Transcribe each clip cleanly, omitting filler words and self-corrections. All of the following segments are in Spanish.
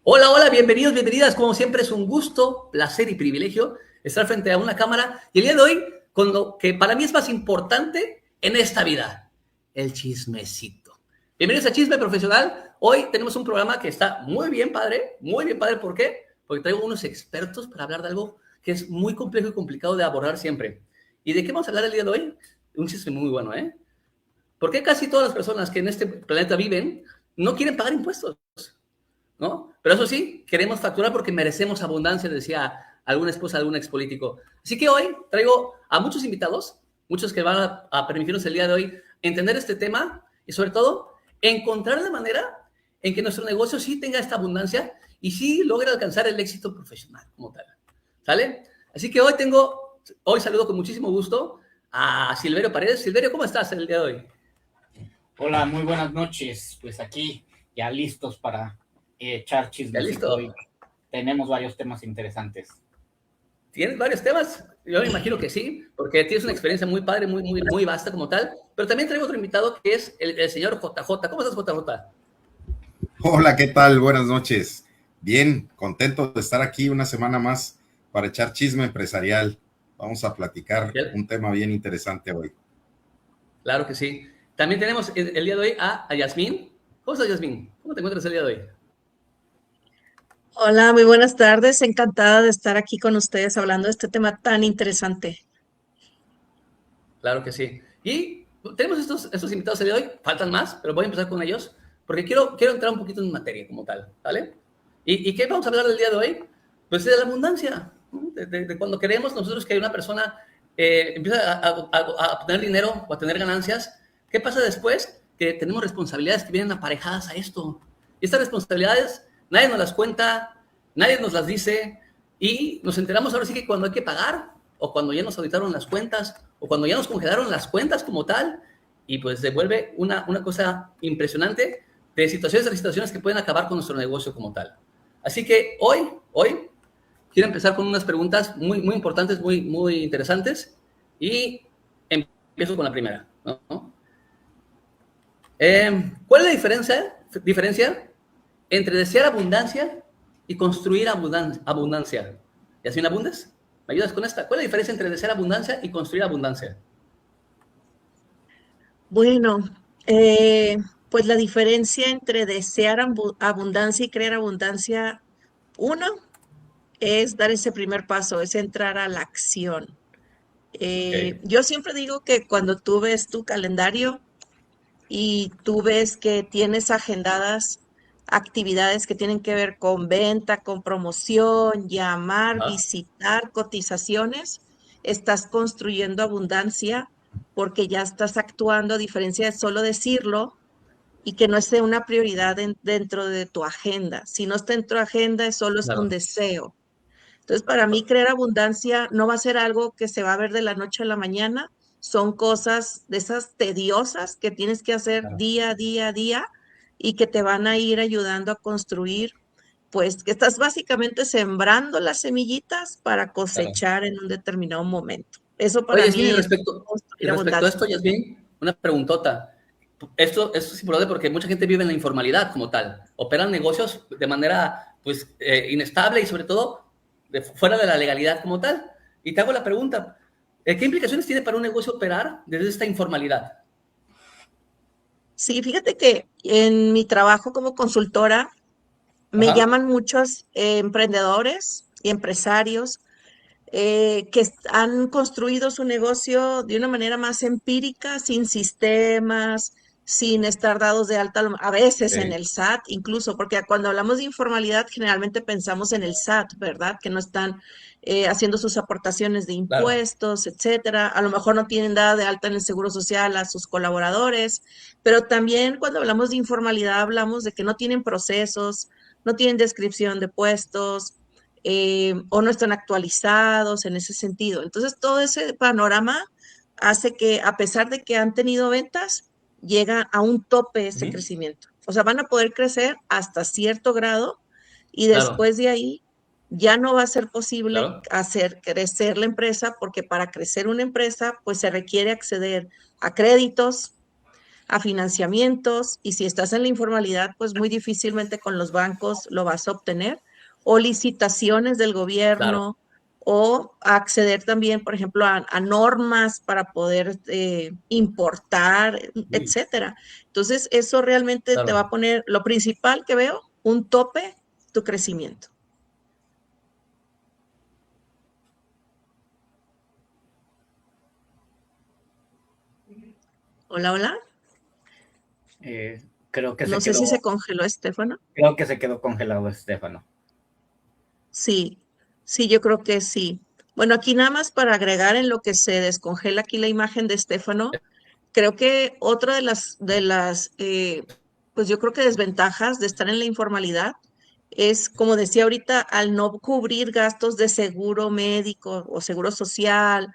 Hola, hola, bienvenidos, bienvenidas. Como siempre es un gusto, placer y privilegio estar frente a una cámara y el día de hoy con lo que para mí es más importante en esta vida, el chismecito. Bienvenidos a Chisme Profesional. Hoy tenemos un programa que está muy bien padre, muy bien padre. ¿Por qué? Porque traigo unos expertos para hablar de algo que es muy complejo y complicado de abordar siempre. ¿Y de qué vamos a hablar el día de hoy? Un chisme muy bueno, ¿eh? ¿Por qué casi todas las personas que en este planeta viven no quieren pagar impuestos? ¿No? Pero eso sí, queremos facturar porque merecemos abundancia, decía alguna esposa de algún expolítico. Así que hoy traigo a muchos invitados, muchos que van a permitirnos el día de hoy entender este tema y sobre todo encontrar la manera en que nuestro negocio sí tenga esta abundancia y sí logre alcanzar el éxito profesional como tal. ¿Sale? Así que hoy saludo con muchísimo gusto a Silverio Paredes. Silverio, ¿cómo estás el día de hoy? Hola, muy buenas noches. Pues aquí ya listos para echar ¿Ya chismecito listo? hoy. Tenemos varios temas interesantes. ¿Tienes varios temas? Yo me imagino que sí, porque tienes una experiencia muy padre, muy vasta como tal. Pero también traigo otro invitado que es el señor JJ. ¿Cómo estás, JJ? Hola, ¿qué tal? Buenas noches. Bien, contento de estar aquí una semana más para echar chisme empresarial. Vamos a platicar un tema bien interesante hoy. Claro que sí. También tenemos el día de hoy a Yasmín. ¿Cómo estás, Yasmín? ¿Cómo te encuentras el día de hoy? Hola, muy buenas tardes. Encantada de estar aquí con ustedes hablando de este tema tan interesante. Claro que sí. Y tenemos estos invitados el día de hoy. Faltan más, pero voy a empezar con ellos porque quiero entrar un poquito en materia como tal, ¿vale? ¿Y qué vamos a hablar del día de hoy? Pues de la abundancia, ¿no? De cuando queremos nosotros que una persona empieza a tener dinero o a tener ganancias. ¿Qué pasa después? Que tenemos responsabilidades que vienen aparejadas a esto. Y estas responsabilidades nadie nos las cuenta, nadie nos las dice y nos enteramos ahora sí que cuando hay que pagar o cuando ya nos auditaron las cuentas o cuando ya nos congelaron las cuentas como tal y pues devuelve una cosa impresionante de situaciones que pueden acabar con nuestro negocio como tal. Así que hoy quiero empezar con unas preguntas muy importantes, muy interesantes y empiezo con la primera, ¿no? ¿Cuál es la diferencia entre desear abundancia y construir abundancia? ¿Yasmín Abundes? ¿Me ayudas con esta? ¿Cuál es la diferencia entre desear abundancia y construir abundancia? Bueno, pues la diferencia entre desear abundancia y crear abundancia, uno es dar ese primer paso, es entrar a la acción. Ok, Yo siempre digo que cuando tú ves tu calendario y tú ves que tienes agendadas actividades que tienen que ver con venta, con promoción, llamar, ajá, visitar, cotizaciones, estás construyendo abundancia porque ya estás actuando a diferencia de solo decirlo y que no esté una prioridad dentro de tu agenda. Si no está en tu agenda, solo es un claro, deseo. Entonces, para mí, crear abundancia no va a ser algo que se va a ver de la noche a la mañana. Son cosas de esas tediosas que tienes que hacer claro, día a día a día y que te van a ir ayudando a construir, pues que estás básicamente sembrando las semillitas para claro. cosechar en un determinado momento. Eso Oye, para Yasmín, mí es y construir respecto a abundancia. esto, Yasmín, una preguntota. Esto es importante porque mucha gente vive en la informalidad como tal. Operan negocios de manera, pues, inestable y sobre todo fuera de la legalidad como tal. Y te hago la pregunta, ¿qué implicaciones tiene para un negocio operar desde esta informalidad? Sí, fíjate que en mi trabajo como consultora me Ajá, llaman muchos emprendedores y empresarios han construido su negocio de una manera más empírica, sin sistemas, sin estar dados de alta a veces en ok, el SAT, incluso, porque cuando hablamos de informalidad generalmente pensamos en el SAT, ¿verdad? Que no están haciendo sus aportaciones de claro, impuestos, etcétera. A lo mejor no tienen dada de alta en el Seguro Social a sus colaboradores, pero también cuando hablamos de informalidad hablamos de que no tienen procesos, no tienen descripción de puestos, o no están actualizados en ese sentido. Entonces, todo ese panorama hace que, a pesar de que han tenido ventas, llega a un tope ese ujú, crecimiento. O sea, van a poder crecer hasta cierto grado y claro, después de ahí ya no va a ser posible claro, hacer crecer la empresa porque para crecer una empresa, pues se requiere acceder a créditos, a financiamientos, y si estás en la informalidad, pues muy difícilmente con los bancos lo vas a obtener, o licitaciones del Claro, gobierno, o acceder también, por ejemplo, a normas para poder importar, uy, etcétera. Entonces, eso realmente te va claro. a poner, lo principal que veo, un tope, tu crecimiento. Hola, hola. Eh, creo que No se sé si se quedó, congeló Estefano. creo que se quedó congelado Estefano. Sí, sí, yo creo que sí. Bueno, aquí nada más para agregar en lo que se descongela aquí la imagen de Estefano, creo que otra de las, pues yo creo que desventajas de estar en la informalidad es, como decía ahorita, al no cubrir gastos de seguro médico o seguro social,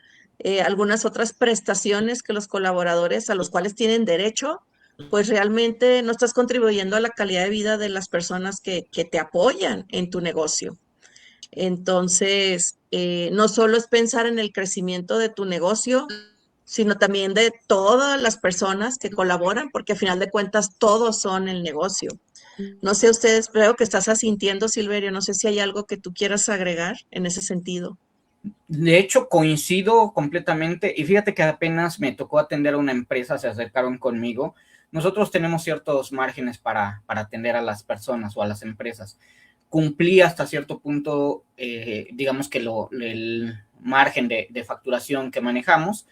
algunas otras prestaciones que los colaboradores a los cuales tienen derecho, pues realmente no estás contribuyendo a la calidad de vida de las personas que te apoyan en tu negocio. Entonces, no solo es pensar en el crecimiento de tu negocio, sino también de todas las personas que colaboran, porque a final de cuentas todos son el negocio. No sé ustedes, creo que estás asintiendo, Silverio, no sé si hay algo que tú quieras agregar en ese sentido. De hecho, coincido completamente y fíjate que apenas me tocó atender a una empresa, se acercaron conmigo. Nosotros tenemos ciertos márgenes para atender a las personas o a las empresas. Cumplí hasta cierto punto, digamos que el margen de facturación que manejamos,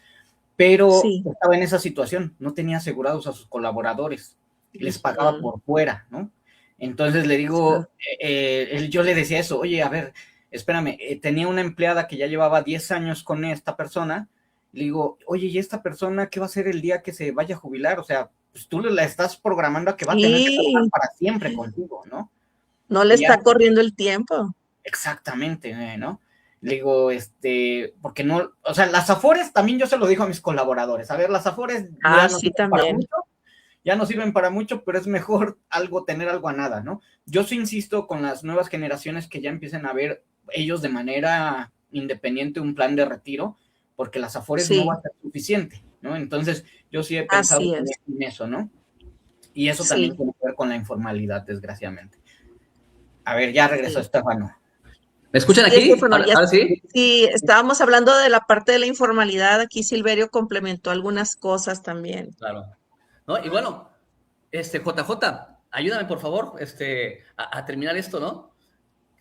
pero Sí, estaba en esa situación, no tenía asegurados a sus colaboradores, les pagaba ujú, por fuera, ¿no? Entonces le sí, digo, yo le decía eso, oye, a ver, espérame, tenía una empleada que ya llevaba 10 años con esta persona, le digo, oye, ¿y esta persona qué va a hacer el día que se vaya a jubilar? O sea, pues tú la estás programando a que va a tener que trabajar sí, para siempre contigo, ¿no? no le Y ya está corriendo el tiempo. exactamente, ¿no? Le digo, porque no, o sea, las Afores también yo se lo digo a mis colaboradores, a ver, las Afores Ah, ya no sí, sirven para también. mucho, ya no sirven para mucho, pero es mejor algo, tener algo a nada, ¿no? Yo sí insisto con las nuevas generaciones que ya empiecen a ver ellos de manera independiente un plan de retiro, porque las Afores no va Sí, a ser suficiente, ¿no? Entonces, yo sí he pensado así es. en eso, ¿no? Y eso también Sí, tiene que ver con la informalidad, desgraciadamente. A ver, ya regresó sí. Estefano. ¿Me Sí, escuchan aquí? Estefano, Ahora, ahora sí. sí, estábamos hablando de la parte de la informalidad. Aquí Silverio complementó algunas cosas también. Claro. ¿No? Y bueno, JJ, ayúdame por favor, a terminar esto, ¿no?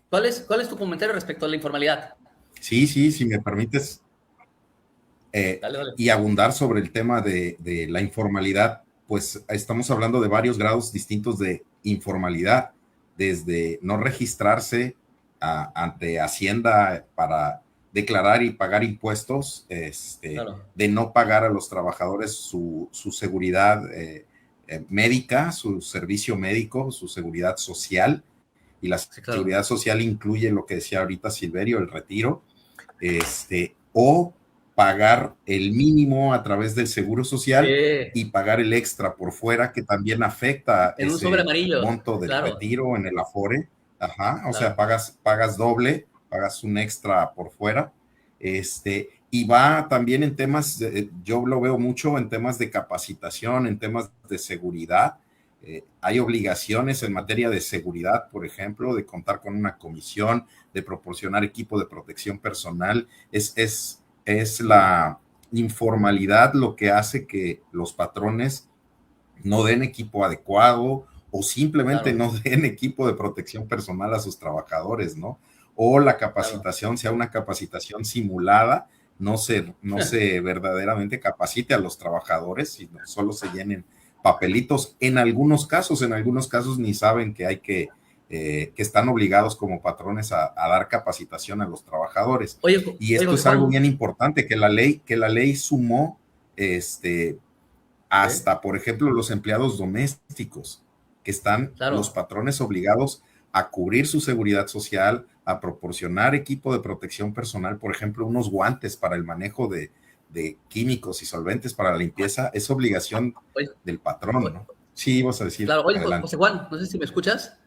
¿Cuál es tu comentario respecto a la informalidad? Sí, sí, si me permites, Dale, dale. y abundar sobre el tema de la informalidad, pues estamos hablando de varios grados distintos de informalidad, desde no registrarse ante Hacienda para declarar y pagar impuestos, Claro, de no pagar a los trabajadores su seguridad médica, su servicio médico, su seguridad social, y la sí, claro. seguridad social incluye lo que decía ahorita Silverio, el retiro, o pagar el mínimo a través del seguro social Sí, y pagar el extra por fuera, que también afecta en un sobre ese amarillo, monto del claro, retiro en el Afore. Ajá, o sea, claro. pagas doble, pagas un extra por fuera. Y va también en temas, yo lo veo mucho en temas de capacitación, en temas de seguridad. Hay obligaciones en materia de seguridad, por ejemplo, de contar con una comisión, de proporcionar equipo de protección personal. Es la informalidad lo que hace que los patrones no den equipo adecuado o simplemente Claro, no den equipo de protección personal a sus trabajadores, ¿no? O la claro. capacitación sea una capacitación simulada, no se verdaderamente capacite a los trabajadores, sino solo se llenen papelitos. En algunos casos ni saben que hay que están obligados como patrones a dar capacitación a los trabajadores. Y Oye, esto José es algo Juan. bien importante, que la ley sumó Sí, hasta, por ejemplo, los empleados domésticos, que están los claro, patrones obligados a cubrir su seguridad social, a proporcionar equipo de protección personal, por ejemplo, unos guantes para el manejo de químicos y solventes para la limpieza, es obligación oye, del patrón, oye, ¿no? Sí, vas a decir, claro, oye, adelante, José Juan, no sé si me escuchas.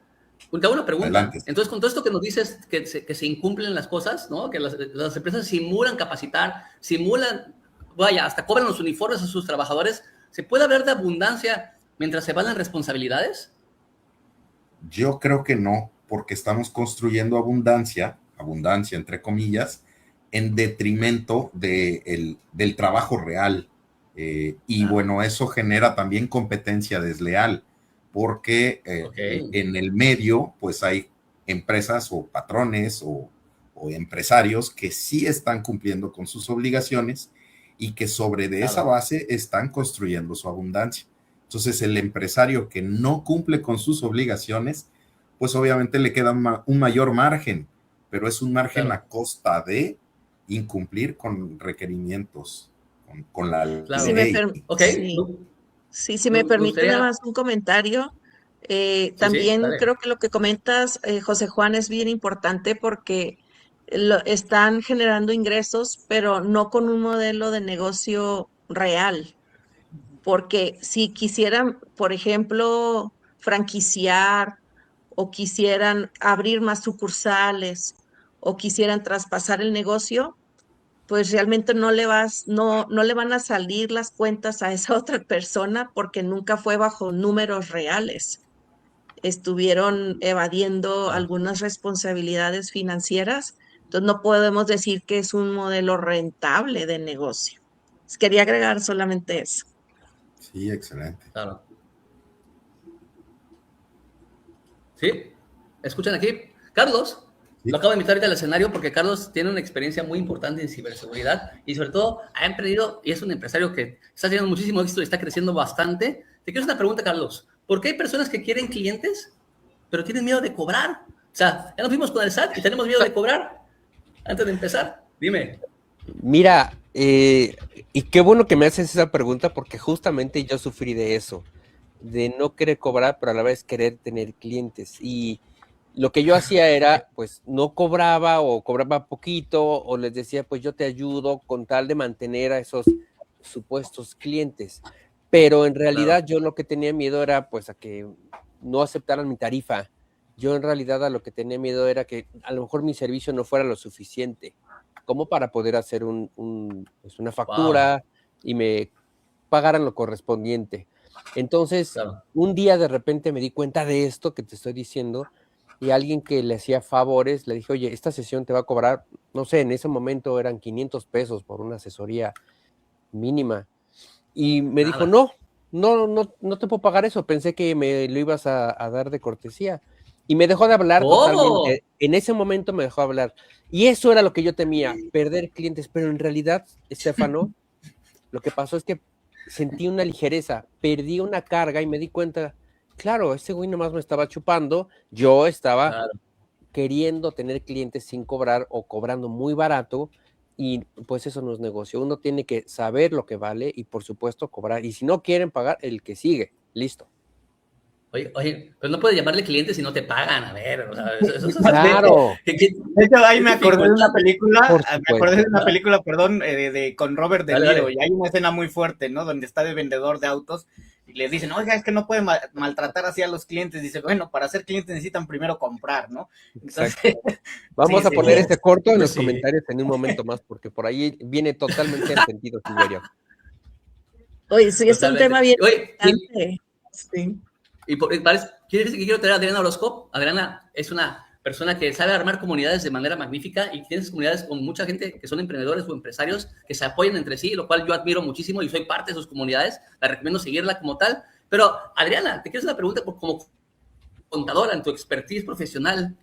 Te hago una pregunta. adelante. Entonces, con todo esto que nos dices que se incumplen las cosas, ¿no? Que las empresas simulan capacitar, simulan, vaya, hasta cobran los uniformes a sus trabajadores. ¿Se puede hablar de abundancia mientras se evaden responsabilidades? Yo creo que no, porque estamos construyendo abundancia entre comillas, en detrimento del trabajo real. Y bueno, eso genera también competencia desleal, porque en el medio, pues hay empresas o patrones o empresarios que sí están cumpliendo con sus obligaciones y que sobre de esa base están construyendo su abundancia. Entonces, el empresario que no cumple con sus obligaciones, pues obviamente le queda un mayor margen, pero es un margen a costa de incumplir con requerimientos, con la ley. Si me permite nada más un comentario. También creo que lo que comentas, José Juan, es bien importante porque están generando ingresos, pero no con un modelo de negocio real. Porque si quisieran, por ejemplo, franquiciar o quisieran abrir más sucursales o quisieran traspasar el negocio, pues realmente no le van a salir las cuentas a esa otra persona porque nunca fue bajo números reales. Estuvieron evadiendo algunas responsabilidades financieras, entonces no podemos decir que es un modelo rentable de negocio. Quería agregar solamente eso. Sí, excelente. Claro. ¿Sí? ¿Escuchan aquí? Carlos, lo acabo de invitar ahorita al escenario porque Carlos tiene una experiencia muy importante en ciberseguridad y sobre todo ha emprendido y es un empresario que está teniendo muchísimo éxito y está creciendo bastante. Te quiero hacer una pregunta, Carlos. ¿Por qué hay personas que quieren clientes pero tienen miedo de cobrar? O sea, ya nos fuimos con el SAT y tenemos miedo de cobrar. Antes de empezar, dime. Mira, y qué bueno que me haces esa pregunta porque justamente yo sufrí de eso, de no querer cobrar, pero a la vez querer tener clientes. Y lo que yo hacía era, pues, no cobraba o cobraba poquito o les decía, pues yo te ayudo con tal de mantener a esos supuestos clientes. Pero en realidad yo lo que tenía miedo era, pues, a que no aceptaran mi tarifa. Yo en realidad a lo que tenía miedo era que a lo mejor mi servicio no fuera lo suficiente como para poder hacer pues una factura y me pagaran lo correspondiente. Entonces, un día de repente me di cuenta de esto que te estoy diciendo y alguien que le hacía favores, le dije, oye, esta sesión te va a cobrar, no sé, en ese momento eran 500 pesos por una asesoría mínima. Y me dijo, no te puedo pagar eso, pensé que me lo ibas a dar de cortesía. Y me dejó de hablar totalmente. En ese momento me dejó hablar. Y eso era lo que yo temía, perder clientes. Pero en realidad, Estefano, lo que pasó es que sentí una ligereza, perdí una carga y me di cuenta, claro, ese güey nomás me estaba chupando, yo estaba queriendo tener clientes sin cobrar o cobrando muy barato y pues eso no es negocio. Uno tiene que saber lo que vale y por supuesto cobrar. Y si no quieren pagar, el que sigue, listo. Oye, pues no puedes llamarle cliente si no te pagan, a ver, o sea, eso claro. De hecho, ahí me acordé de una película, perdón, con Robert De Niro, y hay una escena muy fuerte, ¿no? Donde está de vendedor de autos y le dicen, oiga, es que no puede maltratar así a los clientes. Dice, bueno, para ser cliente necesitan primero comprar, ¿no? Entonces, vamos a poner este corto en los comentarios en un momento más, porque por ahí viene totalmente en sentido, Silverio. Oye, sí, es un tema bien importante. Sí. Y quiero traer a Adriana Orozco. Adriana es una persona que sabe armar comunidades de manera magnífica y tiene comunidades con mucha gente que son emprendedores o empresarios que se apoyan entre sí, lo cual yo admiro muchísimo y soy parte de sus comunidades. La recomiendo seguirla como tal. Pero, Adriana, te quiero hacer una pregunta como contadora en tu expertise profesional.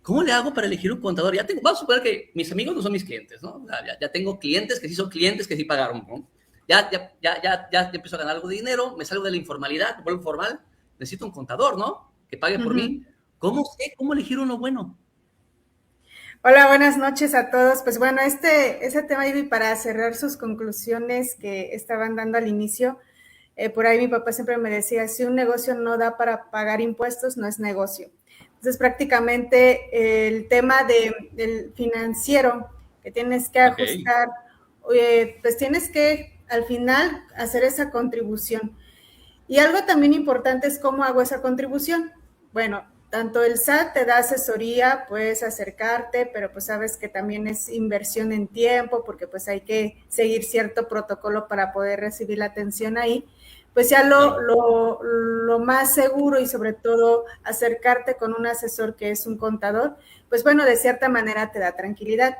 ¿Cómo le hago para elegir un contador? Vamos a suponer que mis amigos no son mis clientes, ¿no? O sea, ya tengo clientes que sí son clientes que sí pagaron, ¿no? Ya empiezo a ganar algo de dinero, me salgo de la informalidad, me vuelvo formal. Necesito un contador, ¿no? Que pague por mí. ¿Cómo elegir uno bueno? Hola, buenas noches a todos. Pues bueno, ese tema, y para cerrar sus conclusiones que estaban dando al inicio, por ahí mi papá siempre me decía, si un negocio no da para pagar impuestos, no es negocio. Entonces, prácticamente el tema del financiero que tienes que ajustar, pues tienes que al final hacer esa contribución. Y algo también importante es cómo hago esa contribución. Bueno, tanto el SAT te da asesoría, puedes acercarte, pero pues sabes que también es inversión en tiempo, porque pues hay que seguir cierto protocolo para poder recibir la atención ahí. pues ya lo más seguro y sobre todo acercarte con un asesor que es un contador, pues bueno, de cierta manera te da tranquilidad.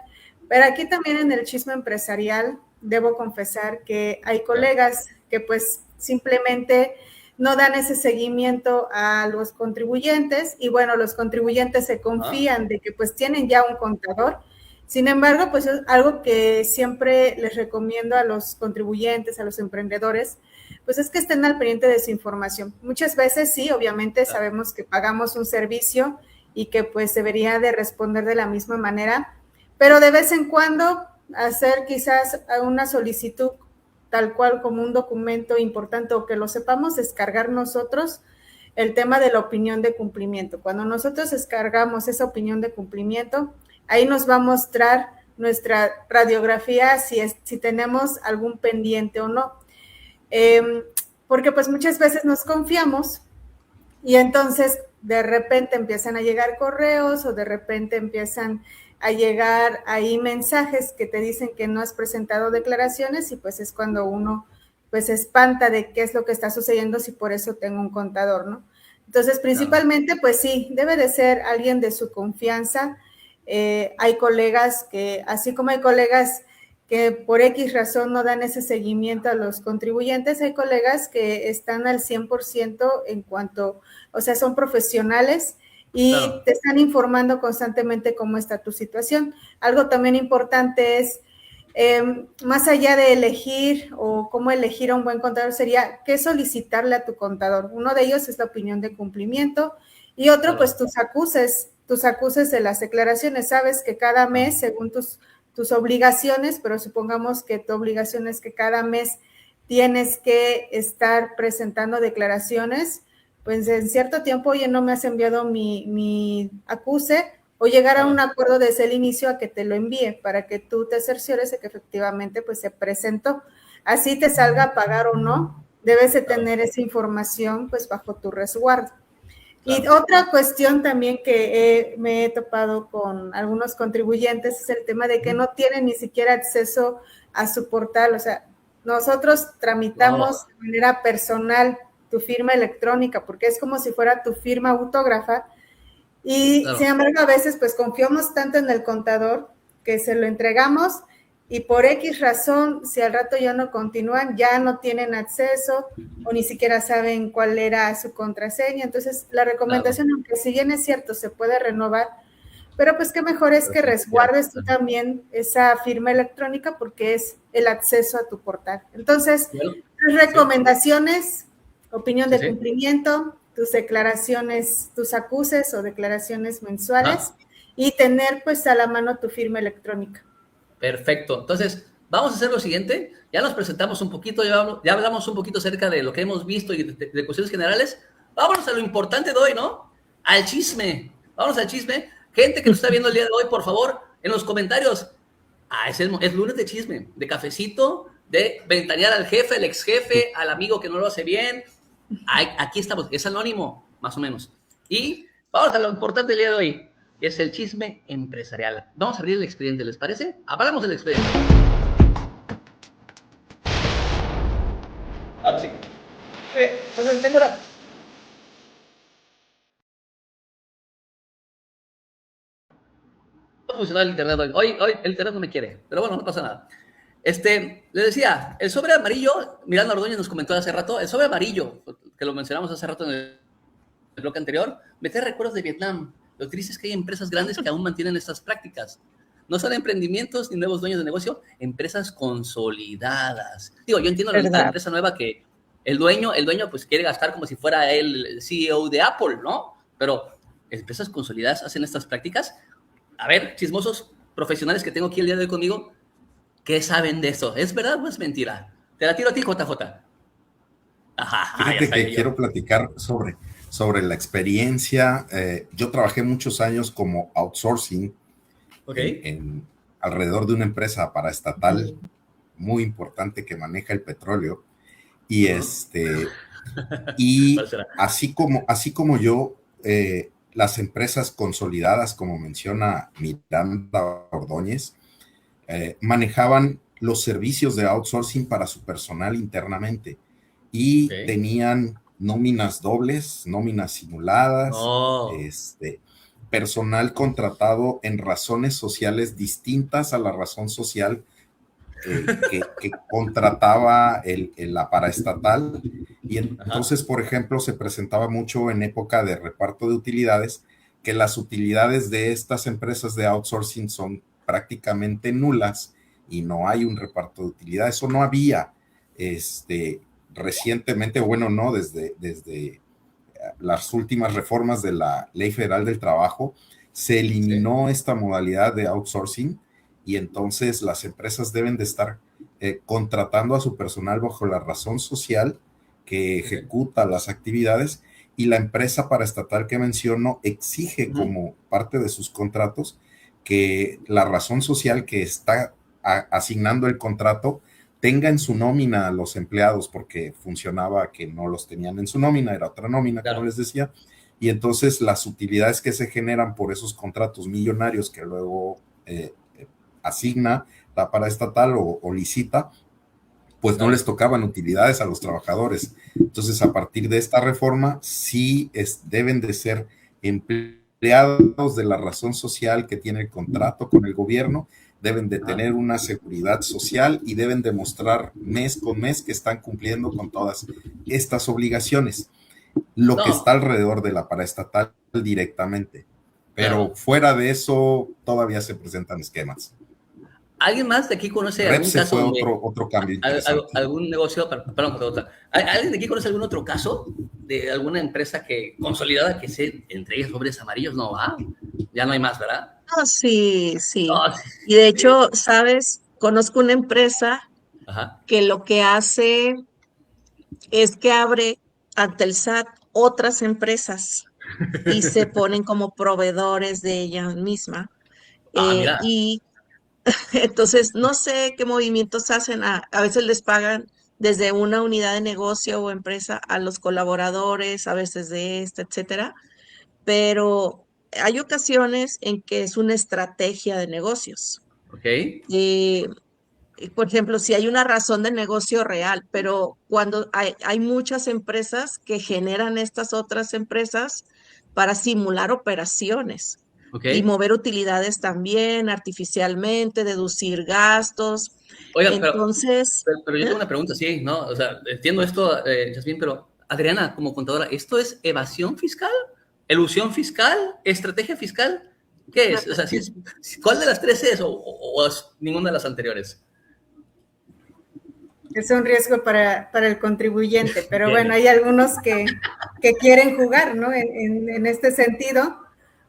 Pero aquí también en el chisme empresarial, debo confesar que hay colegas que pues simplemente no dan ese seguimiento a los contribuyentes y bueno, los contribuyentes se confían de que pues tienen ya un contador. Sin embargo, pues es algo que siempre les recomiendo a los contribuyentes, a los emprendedores, pues es que estén al pendiente de su información. Muchas veces sí, obviamente sabemos que pagamos un servicio y que pues debería de responder de la misma manera, pero de vez en cuando hacer quizás una solicitud tal cual como un documento importante o que lo sepamos descargar nosotros, el tema de la opinión de cumplimiento. Cuando nosotros descargamos esa opinión de cumplimiento, ahí nos va a mostrar nuestra radiografía si tenemos algún pendiente o no. Porque pues muchas veces nos confiamos y entonces de repente empiezan a llegar correos o de repente empiezan a llegar ahí mensajes que te dicen que no has presentado declaraciones y pues es cuando uno pues se espanta de qué es lo que está sucediendo si por eso tengo un contador, ¿no? Entonces principalmente pues sí, debe de ser alguien de su confianza. Hay colegas que, así como hay colegas que por X razón no dan ese seguimiento a los contribuyentes, hay colegas que están al 100% en cuanto, o sea, son profesionales y te están informando constantemente cómo está tu situación. Algo también importante es, más allá de elegir o cómo elegir a un buen contador, sería qué solicitarle a tu contador. Uno de ellos es la opinión de cumplimiento y otro, pues tus acuses de las declaraciones. Sabes que cada mes, según tus obligaciones, pero supongamos que tu obligación es que cada mes tienes que estar presentando declaraciones, pues en cierto tiempo, oye, no me has enviado mi acuse, o llegar a un acuerdo desde el inicio a que te lo envíe, para que tú te cerciores de que efectivamente pues se presentó. Así te salga a pagar o no, debes de tener esa información pues bajo tu resguardo. Y otra cuestión también que me he topado con algunos contribuyentes es el tema de que no tienen ni siquiera acceso a su portal. O sea, nosotros tramitamos de manera personal tu firma electrónica porque es como si fuera tu firma autógrafa y sin embargo a veces pues confiamos tanto en el contador que se lo entregamos y por X razón, si al rato ya no continúan, ya no tienen acceso o ni siquiera saben cuál era su contraseña. Entonces, la recomendación, aunque si bien es cierto, se puede renovar, pero pues qué mejor es que resguardes tú también esa firma electrónica porque es el acceso a tu portal. Entonces, recomendaciones, opinión de cumplimiento, tus declaraciones, tus acuses o declaraciones mensuales y tener pues a la mano tu firma electrónica. Perfecto. Entonces, vamos a hacer lo siguiente. Ya nos presentamos un poquito, ya hablamos un poquito acerca de lo que hemos visto y de cuestiones generales. Vámonos a lo importante de hoy, ¿no? Al chisme. Vámonos al chisme. Gente que nos está viendo el día de hoy, por favor, en los comentarios. Es lunes de chisme, de cafecito, de ventanear al jefe, al ex jefe, al amigo que no lo hace bien. Aquí estamos. Es anónimo, más o menos. Y vamos a lo importante del día de hoy. Es el chisme empresarial. Vamos a abrir el expediente, ¿les parece? Hablamos del expediente. Sí. Pues señora. No funciona el internet hoy. Hoy el internet no me quiere, pero bueno, no pasa nada. Le decía, el sobre amarillo, Miranda Ordóñez nos comentó hace rato, el sobre amarillo, que lo mencionamos hace rato en el bloque anterior, me trae recuerdos de Vietnam. Lo triste es que hay empresas grandes que aún mantienen estas prácticas. No son emprendimientos ni nuevos dueños de negocio, empresas consolidadas. Digo, yo entiendo la empresa nueva que el dueño pues quiere gastar como si fuera el CEO de Apple, ¿no? Pero empresas consolidadas hacen estas prácticas. A ver, chismosos profesionales que tengo aquí el día de hoy conmigo, ¿qué saben de eso? ¿Es verdad o es mentira? Te la tiro a ti, JJ. Ajá. Fíjate que quiero platicar sobre la experiencia. Yo trabajé muchos años como outsourcing alrededor de una empresa paraestatal muy importante que maneja el petróleo. Y y así como yo, las empresas consolidadas, como menciona Miranda Ordóñez, manejaban los servicios de outsourcing para su personal internamente. y Ok. tenían nóminas dobles, nóminas simuladas, Oh, personal contratado en razones sociales distintas a la razón social que contrataba la paraestatal. Y ajá, entonces, por ejemplo, se presentaba mucho en época de reparto de utilidades que las utilidades de estas empresas de outsourcing son prácticamente nulas y no hay un reparto de utilidades. Eso no había recientemente, bueno, no, desde las últimas reformas de la Ley Federal del Trabajo, se sí, eliminó esta modalidad de outsourcing y entonces las empresas deben de estar contratando a su personal bajo la razón social que ok. ejecuta las actividades, y la empresa paraestatal que menciono exige Ujú. como parte de sus contratos que la razón social que está asignando el contrato tenga en su nómina a los empleados, porque funcionaba que no los tenían en su nómina, era otra nómina, como Claro. les decía, y entonces las utilidades que se generan por esos contratos millonarios que luego asigna la paraestatal o licita, pues no les Claro. tocaban utilidades a los trabajadores. Entonces, a partir de esta reforma, sí deben de ser empleados de la razón social que tiene el contrato con el gobierno, deben de Ajá. tener una seguridad social y deben demostrar mes con mes que están cumpliendo con todas estas obligaciones. Lo que está No, alrededor de la paraestatal directamente. Pero claro. fuera de eso, todavía se presentan esquemas. ¿Alguien más de aquí conoce algún Repse caso fue donde otro cambio interesante. algún negocio, perdón, otra. ¿Alguien de aquí conoce algún otro caso de alguna empresa que consolidada que se entregue sobres amarillos? No, va, ya no hay más, ¿verdad? Oh, sí, sí. No, Y de sí. hecho, sabes, conozco una empresa Ajá. que lo que hace es que abre ante el SAT otras empresas y se ponen como proveedores de ella misma. Ah, mira. Y entonces, no sé qué movimientos hacen. A veces les pagan desde una unidad de negocio o empresa a los colaboradores, a veces de esta, etcétera. Pero hay ocasiones en que es una estrategia de negocios. Ok. Eh, por ejemplo, si hay una razón de negocio real, pero cuando hay muchas empresas que generan estas otras empresas para simular operaciones Ok. y mover utilidades también artificialmente, deducir gastos. Oiga, Entonces, pero yo ¿eh? tengo una pregunta, sí, ¿no? O sea, entiendo esto, Yasmín, pero Adriana, como contadora, ¿esto es evasión fiscal? ¿Elusión fiscal? ¿Estrategia fiscal? ¿Qué es? O sea, ¿cuál de las tres es o es ninguna de las anteriores? Es un riesgo para el contribuyente, pero bueno, Bien. hay algunos que quieren jugar, ¿no? En este sentido,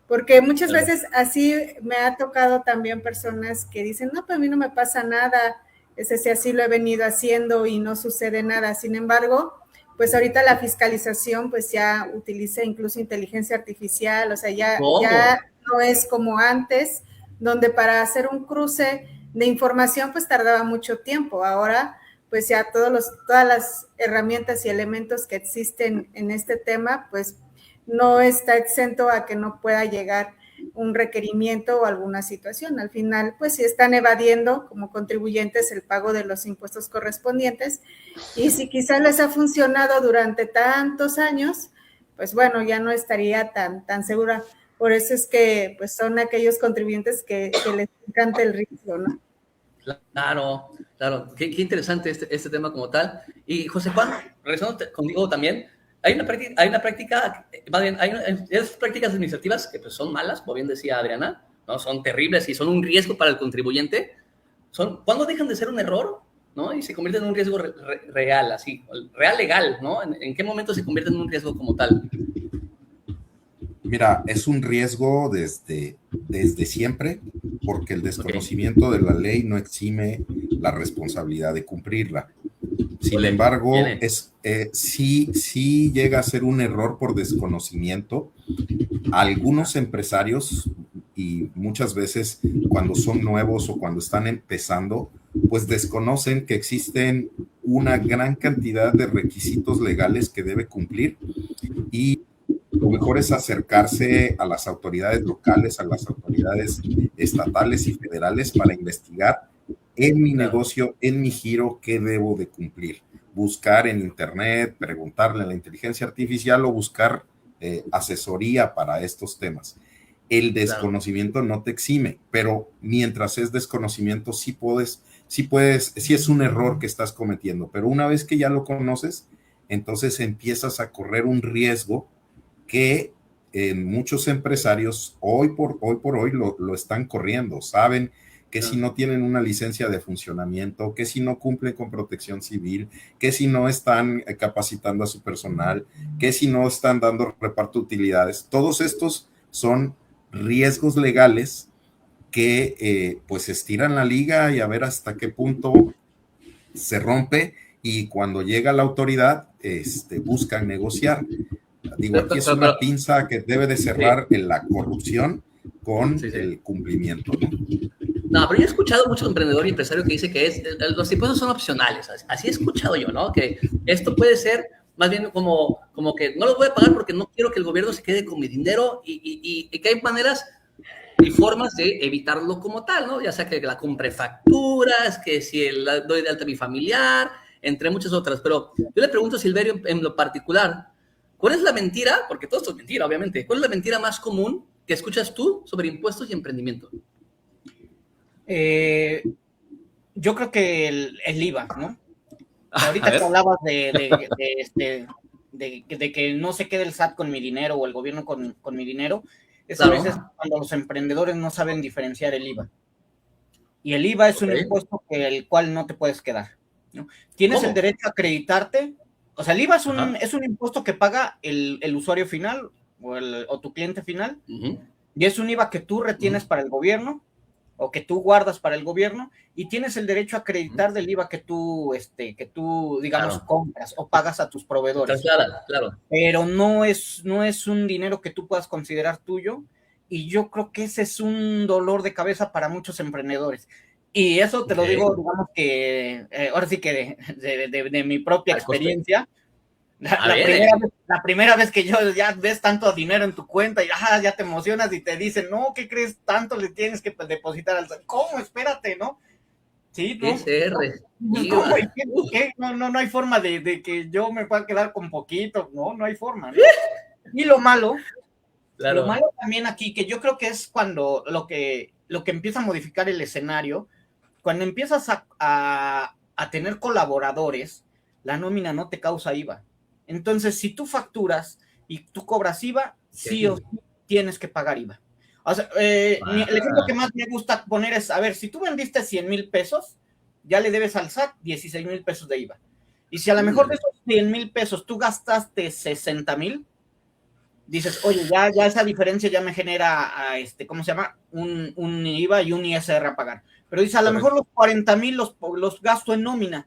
porque muchas Claro. veces así me ha tocado también personas que dicen, no, pues a mí no me pasa nada, ese sí así lo he venido haciendo y no sucede nada. Sin embargo, pues ahorita la fiscalización pues ya utiliza incluso inteligencia artificial, o sea, ya ¿Cómo? no es como antes, donde para hacer un cruce de información pues tardaba mucho tiempo. Ahora pues ya todas las herramientas y elementos que existen en este tema, pues no está exento a que no pueda llegar un requerimiento o alguna situación. Al final, pues si están evadiendo como contribuyentes el pago de los impuestos correspondientes, y si quizás les ha funcionado durante tantos años, pues bueno, ya no estaría tan segura. Por eso es que pues son aquellos contribuyentes que les encanta el riesgo, ¿no? Claro, claro. Qué interesante este tema como tal. Y José Juan, regresando contigo también, hay una práctica, más bien, esas prácticas administrativas que pues, son malas, como bien decía Adriana, ¿no? Son terribles y son un riesgo para el contribuyente. ¿Cuándo dejan de ser un error? ¿No? Y se convierten en un riesgo real, así, real legal, ¿no? ¿En qué momento se convierten en un riesgo como tal? Mira, es un riesgo desde siempre, porque el Ok, desconocimiento de la ley no exime la responsabilidad de cumplirla. Sin ole, embargo, viene. sí llega a ser un error por desconocimiento. Algunos empresarios, y muchas veces cuando son nuevos o cuando están empezando, pues desconocen que existen una gran cantidad de requisitos legales que debe cumplir, y lo mejor es acercarse a las autoridades locales, a las autoridades estatales y federales para investigar en mi Claro, negocio, en mi giro, qué debo de cumplir. buscar en internet, preguntarle a la inteligencia artificial o buscar asesoría para estos temas. El desconocimiento no te exime, pero mientras es desconocimiento sí es un error que estás cometiendo, pero una vez que ya lo conoces, entonces empiezas a correr un riesgo que muchos empresarios hoy por hoy lo están corriendo. Saben que si no tienen una licencia de funcionamiento, que si no cumplen con protección civil, que si no están capacitando a su personal, que si no están dando reparto de utilidades, todos estos son riesgos legales que pues estiran la liga y a ver hasta qué punto se rompe, y cuando llega la autoridad buscan negociar. Digo, aquí es una pinza que debe de cerrar en la corrupción con el cumplimiento, ¿no? No, pero yo he escuchado mucho emprendedor y empresario que dice que los impuestos son opcionales. Así he escuchado yo, ¿no? Que esto puede ser más bien como que no lo voy a pagar porque no quiero que el gobierno se quede con mi dinero, y que hay maneras y formas de evitarlo como tal, ¿no? Ya sea que la compre facturas, que si doy de alta a mi familiar, entre muchas otras. Pero yo le pregunto a Silverio en lo particular, ¿cuál es la mentira? Porque todo esto es mentira, obviamente. ¿Cuál es la mentira más común que escuchas tú sobre impuestos y emprendimiento? Yo creo que el IVA, ¿no? Ahorita que hablabas de que no se quede el SAT con mi dinero o el gobierno con mi dinero, es a veces cuando los emprendedores no saben diferenciar el IVA. Y el IVA es un impuesto el cual no te puedes quedar, ¿no? Tienes el derecho a acreditarte. O sea, el IVA es un impuesto que paga el usuario final o tu cliente final, y es un IVA que tú retienes para el gobierno o que tú guardas para el gobierno, y tienes el derecho a acreditar del IVA que tú digamos, compras o pagas a tus proveedores. Claro. Pero no es un dinero que tú puedas considerar tuyo, y yo creo que ese es un dolor de cabeza para muchos emprendedores. Y eso te lo digo, digamos que, ahora sí que de mi propia experiencia. La primera vez que ya ves tanto dinero en tu cuenta y ya te emocionas y te dicen, no, ¿qué crees? Tanto le tienes que depositar al... ¿Cómo? Espérate, ¿no? Sí, ¿no? ¿Cómo? ¿Qué? No hay forma de que yo me pueda quedar con poquito, no hay forma, ¿no? Y lo malo también aquí, que yo creo que es cuando lo que empieza a modificar el escenario, cuando empiezas a tener colaboradores, la nómina no te causa IVA. Entonces, si tú facturas y tú cobras IVA, sí o sí tienes que pagar IVA. O sea, el ejemplo que más me gusta poner es, a ver, si tú vendiste 100,000 pesos, ya le debes al SAT 16,000 pesos de IVA. Y si a lo mejor de esos 100,000 pesos tú gastaste 60,000, dices, oye, ya esa diferencia ya me genera, ¿cómo se llama? Un IVA y un ISR a pagar. Pero dice, a lo mejor los 40,000 los gasto en nómina.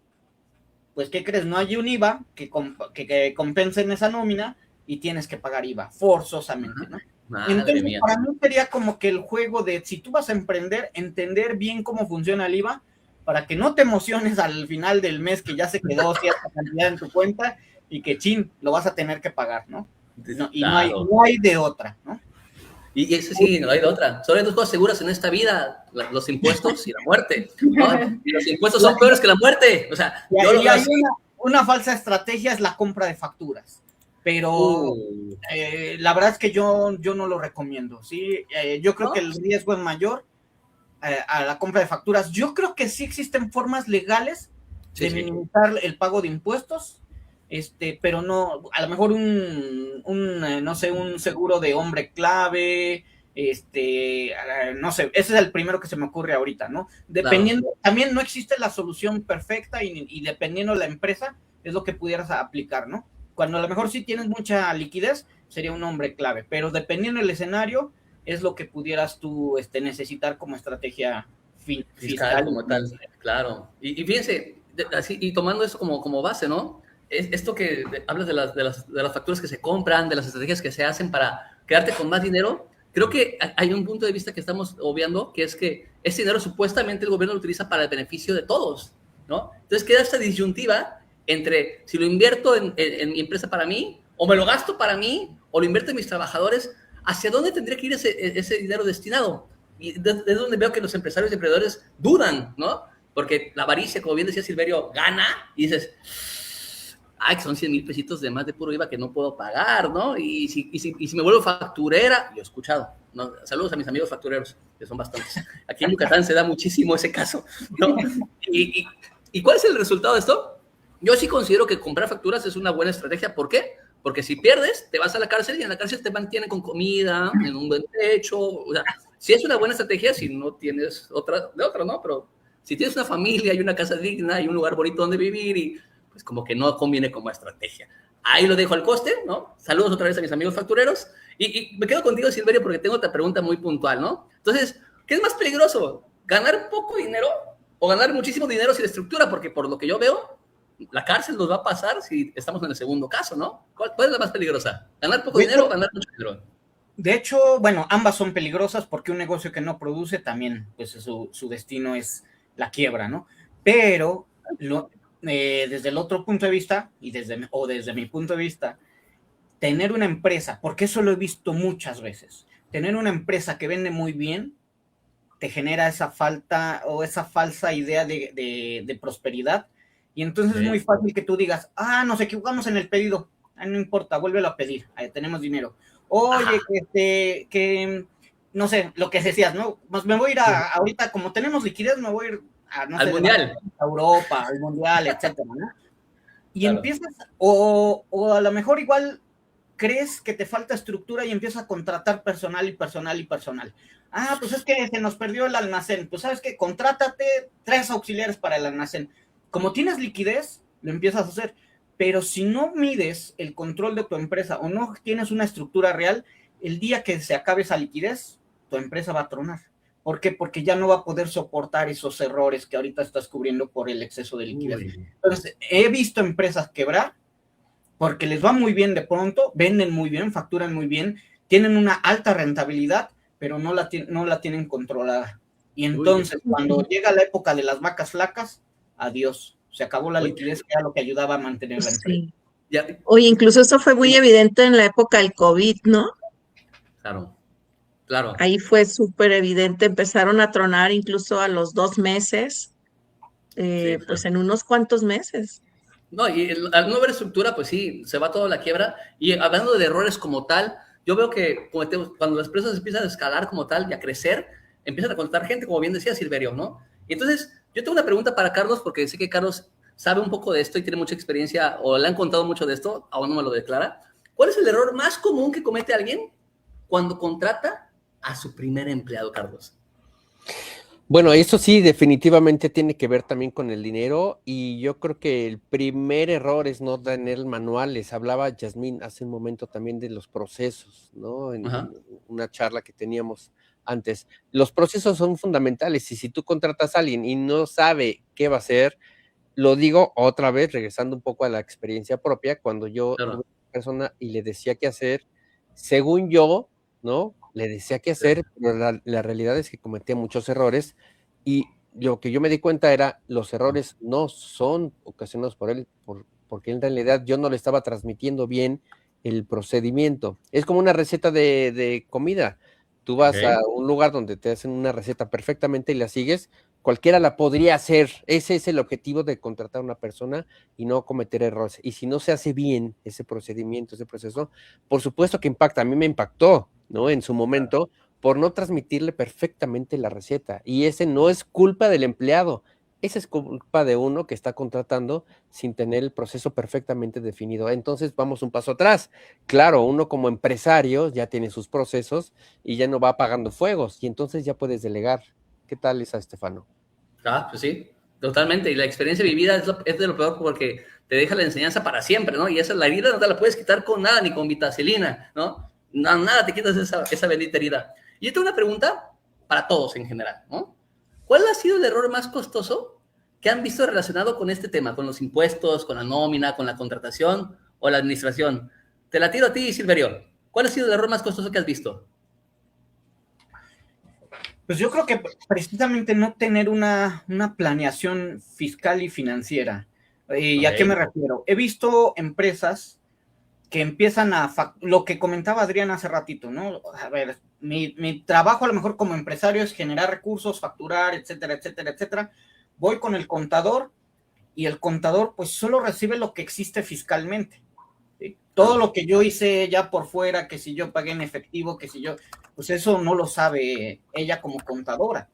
Pues, ¿qué crees? No hay un IVA que compense en esa nómina y tienes que pagar IVA, forzosamente, ¿no? Entonces, para mí sería como que el juego de, si tú vas a emprender, entender bien cómo funciona el IVA, para que no te emociones al final del mes que ya se quedó cierta cantidad en tu cuenta y que, lo vas a tener que pagar, ¿no? No hay de otra, ¿no? Y eso sí, no hay de otra. Solo hay dos cosas seguras en esta vida: los impuestos y la muerte, ¿no? Y los impuestos son peores que la muerte. O sea, hay una falsa estrategia, es la compra de facturas. Pero la verdad es que yo no lo recomiendo, ¿sí? Yo creo que el riesgo es mayor a la compra de facturas. Yo creo que sí existen formas legales de minimizar el pago de impuestos, pero no, a lo mejor no sé, un seguro de hombre clave, no sé, ese es el primero que se me ocurre ahorita, ¿no? Dependiendo, también no existe la solución perfecta y dependiendo de la empresa es lo que pudieras aplicar, ¿no? Cuando a lo mejor sí tienes mucha liquidez, sería un hombre clave, pero dependiendo del escenario, es lo que pudieras tú necesitar como estrategia fiscal como tal, claro. Y fíjense, así, y tomando eso como base, ¿no? Esto que hablas de las facturas que se compran, de las estrategias que se hacen para quedarte con más dinero, creo que hay un punto de vista que estamos obviando, que es que ese dinero supuestamente el gobierno lo utiliza para el beneficio de todos, ¿no? Entonces queda esta disyuntiva entre si lo invierto en mi empresa para mí, o me lo gasto para mí, o lo invierto en mis trabajadores. ¿Hacia dónde tendría que ir ese dinero destinado? Y es donde veo que los empresarios y emprendedores dudan, ¿no? Porque la avaricia, como bien decía Silverio, gana y dices, ay, que son 100,000 pesitos de más de puro IVA que no puedo pagar, ¿no? Y si me vuelvo facturera, yo he escuchado, ¿no? Saludos a mis amigos factureros, que son bastantes. Aquí en Yucatán se da muchísimo ese caso, ¿no? ¿Y cuál es el resultado de esto? Yo sí considero que comprar facturas es una buena estrategia. ¿Por qué? Porque si pierdes, te vas a la cárcel y en la cárcel te mantienen con comida, en un buen techo. O sea, sí es una buena estrategia si no tienes otra, ¿no? Pero si tienes una familia y una casa digna y un lugar bonito donde vivir, y pues como que no conviene como estrategia. Ahí lo dejo al coste, ¿no? Saludos otra vez a mis amigos factureros. Y me quedo contigo, Silverio, porque tengo otra pregunta muy puntual, ¿no? Entonces, ¿qué es más peligroso? ¿Ganar poco dinero o ganar muchísimo dinero sin estructura? Porque por lo que yo veo, la cárcel nos va a pasar si estamos en el segundo caso, ¿no? ¿Cuál es la más peligrosa? ¿Ganar poco dinero o ganar mucho dinero? De hecho, bueno, ambas son peligrosas porque un negocio que no produce también, pues su destino es la quiebra, ¿no? Pero desde el otro punto de vista, desde mi punto de vista, tener una empresa, porque eso lo he visto muchas veces, tener una empresa que vende muy bien, te genera esa falsa idea de prosperidad. Y entonces es muy fácil que tú digas, nos equivocamos en el pedido, no importa, vuélvelo a pedir, tenemos dinero. Oye, que no sé, lo que decías, ¿no? Pues me voy a ir ahorita, como tenemos liquidez, me voy a ir al Mundial. A Europa, al Mundial, etcétera, ¿no? Y claro, empiezas, o a lo mejor igual crees que te falta estructura y empiezas a contratar personal. Pues es que se nos perdió el almacén, pues sabes que contrátate 3 auxiliares para el almacén. Como tienes liquidez, lo empiezas a hacer, pero si no mides el control de tu empresa o no tienes una estructura real, el día que se acabe esa liquidez, tu empresa va a tronar. ¿Por qué? Porque ya no va a poder soportar esos errores que ahorita estás cubriendo por el exceso de liquidez. Entonces, he visto empresas quebrar porque les va muy bien de pronto, venden muy bien, facturan muy bien, tienen una alta rentabilidad, pero no la tienen controlada. Y entonces, cuando llega la época de las vacas flacas, adiós, se acabó la liquidez, que era lo que ayudaba a mantener la empresa. Sí. Oye, incluso eso fue muy evidente en la época del COVID, ¿no? Claro. Ahí fue súper evidente, empezaron a tronar incluso a los 2 meses, claro. Pues en unos cuantos meses. No, y al no haber estructura, pues sí, se va toda la quiebra. Y hablando de errores como tal, yo veo que cuando las empresas empiezan a escalar como tal y a crecer, empiezan a contratar gente, como bien decía Silverio, ¿no? Y entonces, yo tengo una pregunta para Carlos, porque sé que Carlos sabe un poco de esto y tiene mucha experiencia, o le han contado mucho de esto, aún no me lo declara. ¿Cuál es el error más común que comete alguien cuando contrata a su primer empleado, Carlos? Bueno, eso sí, definitivamente tiene que ver también con el dinero, y yo creo que el primer error es no tener manuales. Hablaba Yasmín hace un momento también de los procesos, ¿no? En una charla que teníamos antes. Los procesos son fundamentales, y si tú contratas a alguien y no sabe qué va a hacer, lo digo otra vez, regresando un poco a la experiencia propia, cuando yo tuve una persona y le decía qué hacer, según yo, ¿no? Le decía qué hacer, pero la realidad es que cometía muchos errores, y lo que yo me di cuenta era, los errores no son ocasionados por él, porque en realidad yo no le estaba transmitiendo bien el procedimiento. Es como una receta de comida. Tú vas a un lugar donde te hacen una receta perfectamente y la sigues, cualquiera la podría hacer. Ese es el objetivo de contratar a una persona y no cometer errores. Y si no se hace bien ese procedimiento, ese proceso, por supuesto que impacta. A mí me impactó, ¿no? En su momento, por no transmitirle perfectamente la receta. Y ese no es culpa del empleado. Esa es culpa de uno que está contratando sin tener el proceso perfectamente definido. Entonces vamos un paso atrás. Claro, uno como empresario ya tiene sus procesos y ya no va apagando fuegos, y entonces ya puedes delegar. ¿Qué tal esa, Estefano? Pues sí, totalmente. Y la experiencia vivida es de lo peor, porque te deja la enseñanza para siempre, ¿no? Y esa la herida no te la puedes quitar con nada, ni con vitacilina, ¿no? Nada te quitas esa bendita herida. Y yo tengo una pregunta para todos en general, ¿no? ¿Cuál ha sido el error más costoso que han visto relacionado con este tema, con los impuestos, con la nómina, con la contratación o la administración? Te la tiro a ti, Silverio. ¿Cuál ha sido el error más costoso que has visto? Pues yo creo que precisamente no tener una planeación fiscal y financiera. ¿Y a qué me refiero? He visto empresas que empiezan lo que comentaba Adrián hace ratito, ¿no? A ver, mi trabajo a lo mejor como empresario es generar recursos, facturar, etcétera, etcétera, etcétera. Voy con el contador y el contador pues solo recibe lo que existe fiscalmente. ¿Sí? Todo lo que yo hice ya por fuera, que si yo pagué en efectivo, que si yo, pues eso no lo sabe ella como contadora.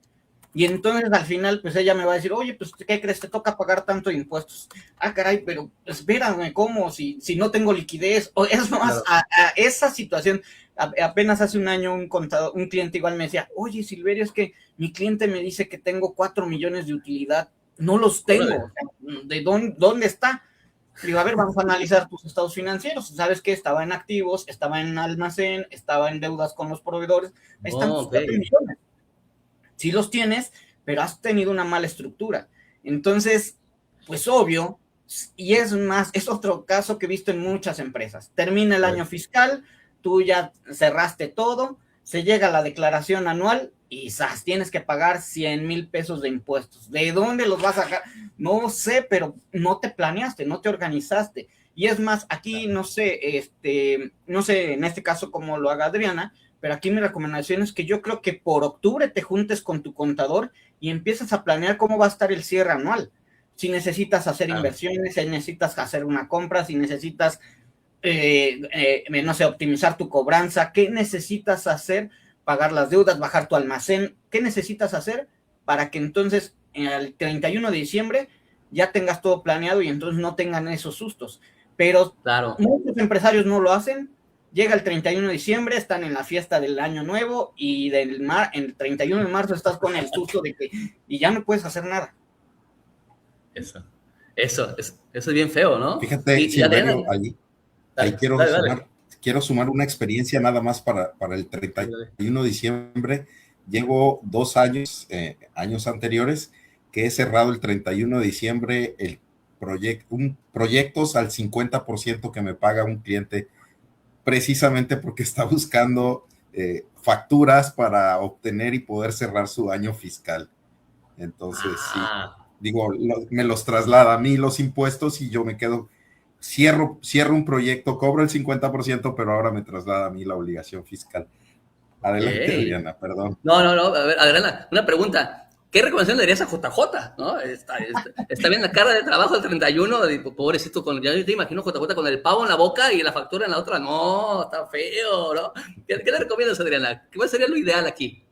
Y entonces al final, pues ella me va a decir, oye, pues ¿qué crees? Te toca pagar tanto de impuestos. Ah, caray, pero espérame, ¿cómo? Si no tengo liquidez. O es más, Claro. a esa situación, apenas hace un año un cliente igual me decía, oye, Silverio, es que mi cliente me dice que tengo 4 millones de utilidad. No los tengo. Órale. O sea, ¿de dónde está? Digo, a ver, vamos a analizar tus estados financieros. ¿Sabes qué? Estaba en activos, estaba en almacén, estaba en deudas con los proveedores. Ahí están tus 4 millones. Sí los tienes, pero has tenido una mala estructura. Entonces, pues obvio, y es más, es otro caso que he visto en muchas empresas. Termina el año fiscal, tú ya cerraste todo, se llega a la declaración anual y ¡zas! Tienes que pagar 100,000 pesos de impuestos. ¿De dónde los vas a sacar? No sé, pero no te planeaste, no te organizaste. Y es más, aquí no sé, no sé en este caso cómo lo haga Adriana, pero aquí mi recomendación es que yo creo que por octubre te juntes con tu contador y empiezas a planear cómo va a estar el cierre anual. Si necesitas hacer inversiones, si necesitas hacer una compra, si necesitas, no sé, optimizar tu cobranza, ¿qué necesitas hacer? Pagar las deudas, bajar tu almacén, ¿qué necesitas hacer para que entonces el 31 de diciembre ya tengas todo planeado y entonces no tengan esos sustos? Pero Claro. muchos empresarios no lo hacen. Llega el 31 de diciembre, están en la fiesta del año nuevo y el 31 de marzo estás con el susto de que y ya no puedes hacer nada. Eso es bien feo, ¿no? Fíjate, Silverio, ahí dale. quiero sumar una experiencia nada más para el 31 de diciembre. Llevo 2 años, años anteriores, que he cerrado el 31 de diciembre proyectos al 50% que me paga un cliente, precisamente porque está buscando facturas para obtener y poder cerrar su año fiscal. Entonces, sí, digo, me los traslada a mí los impuestos y yo me quedo, cierro un proyecto, cobro el 50%, pero ahora me traslada a mí la obligación fiscal. Adelante, Adriana, perdón. No, a ver, Adriana, una pregunta. ¿Qué recomendación le darías a JJ? ¿No? Está bien la carga de trabajo el 31, pobrecito, yo te imagino JJ con el pavo en la boca y la factura en la otra. No, está feo, ¿no? ¿Qué le recomiendas, Adriana? ¿Cuál sería lo ideal aquí?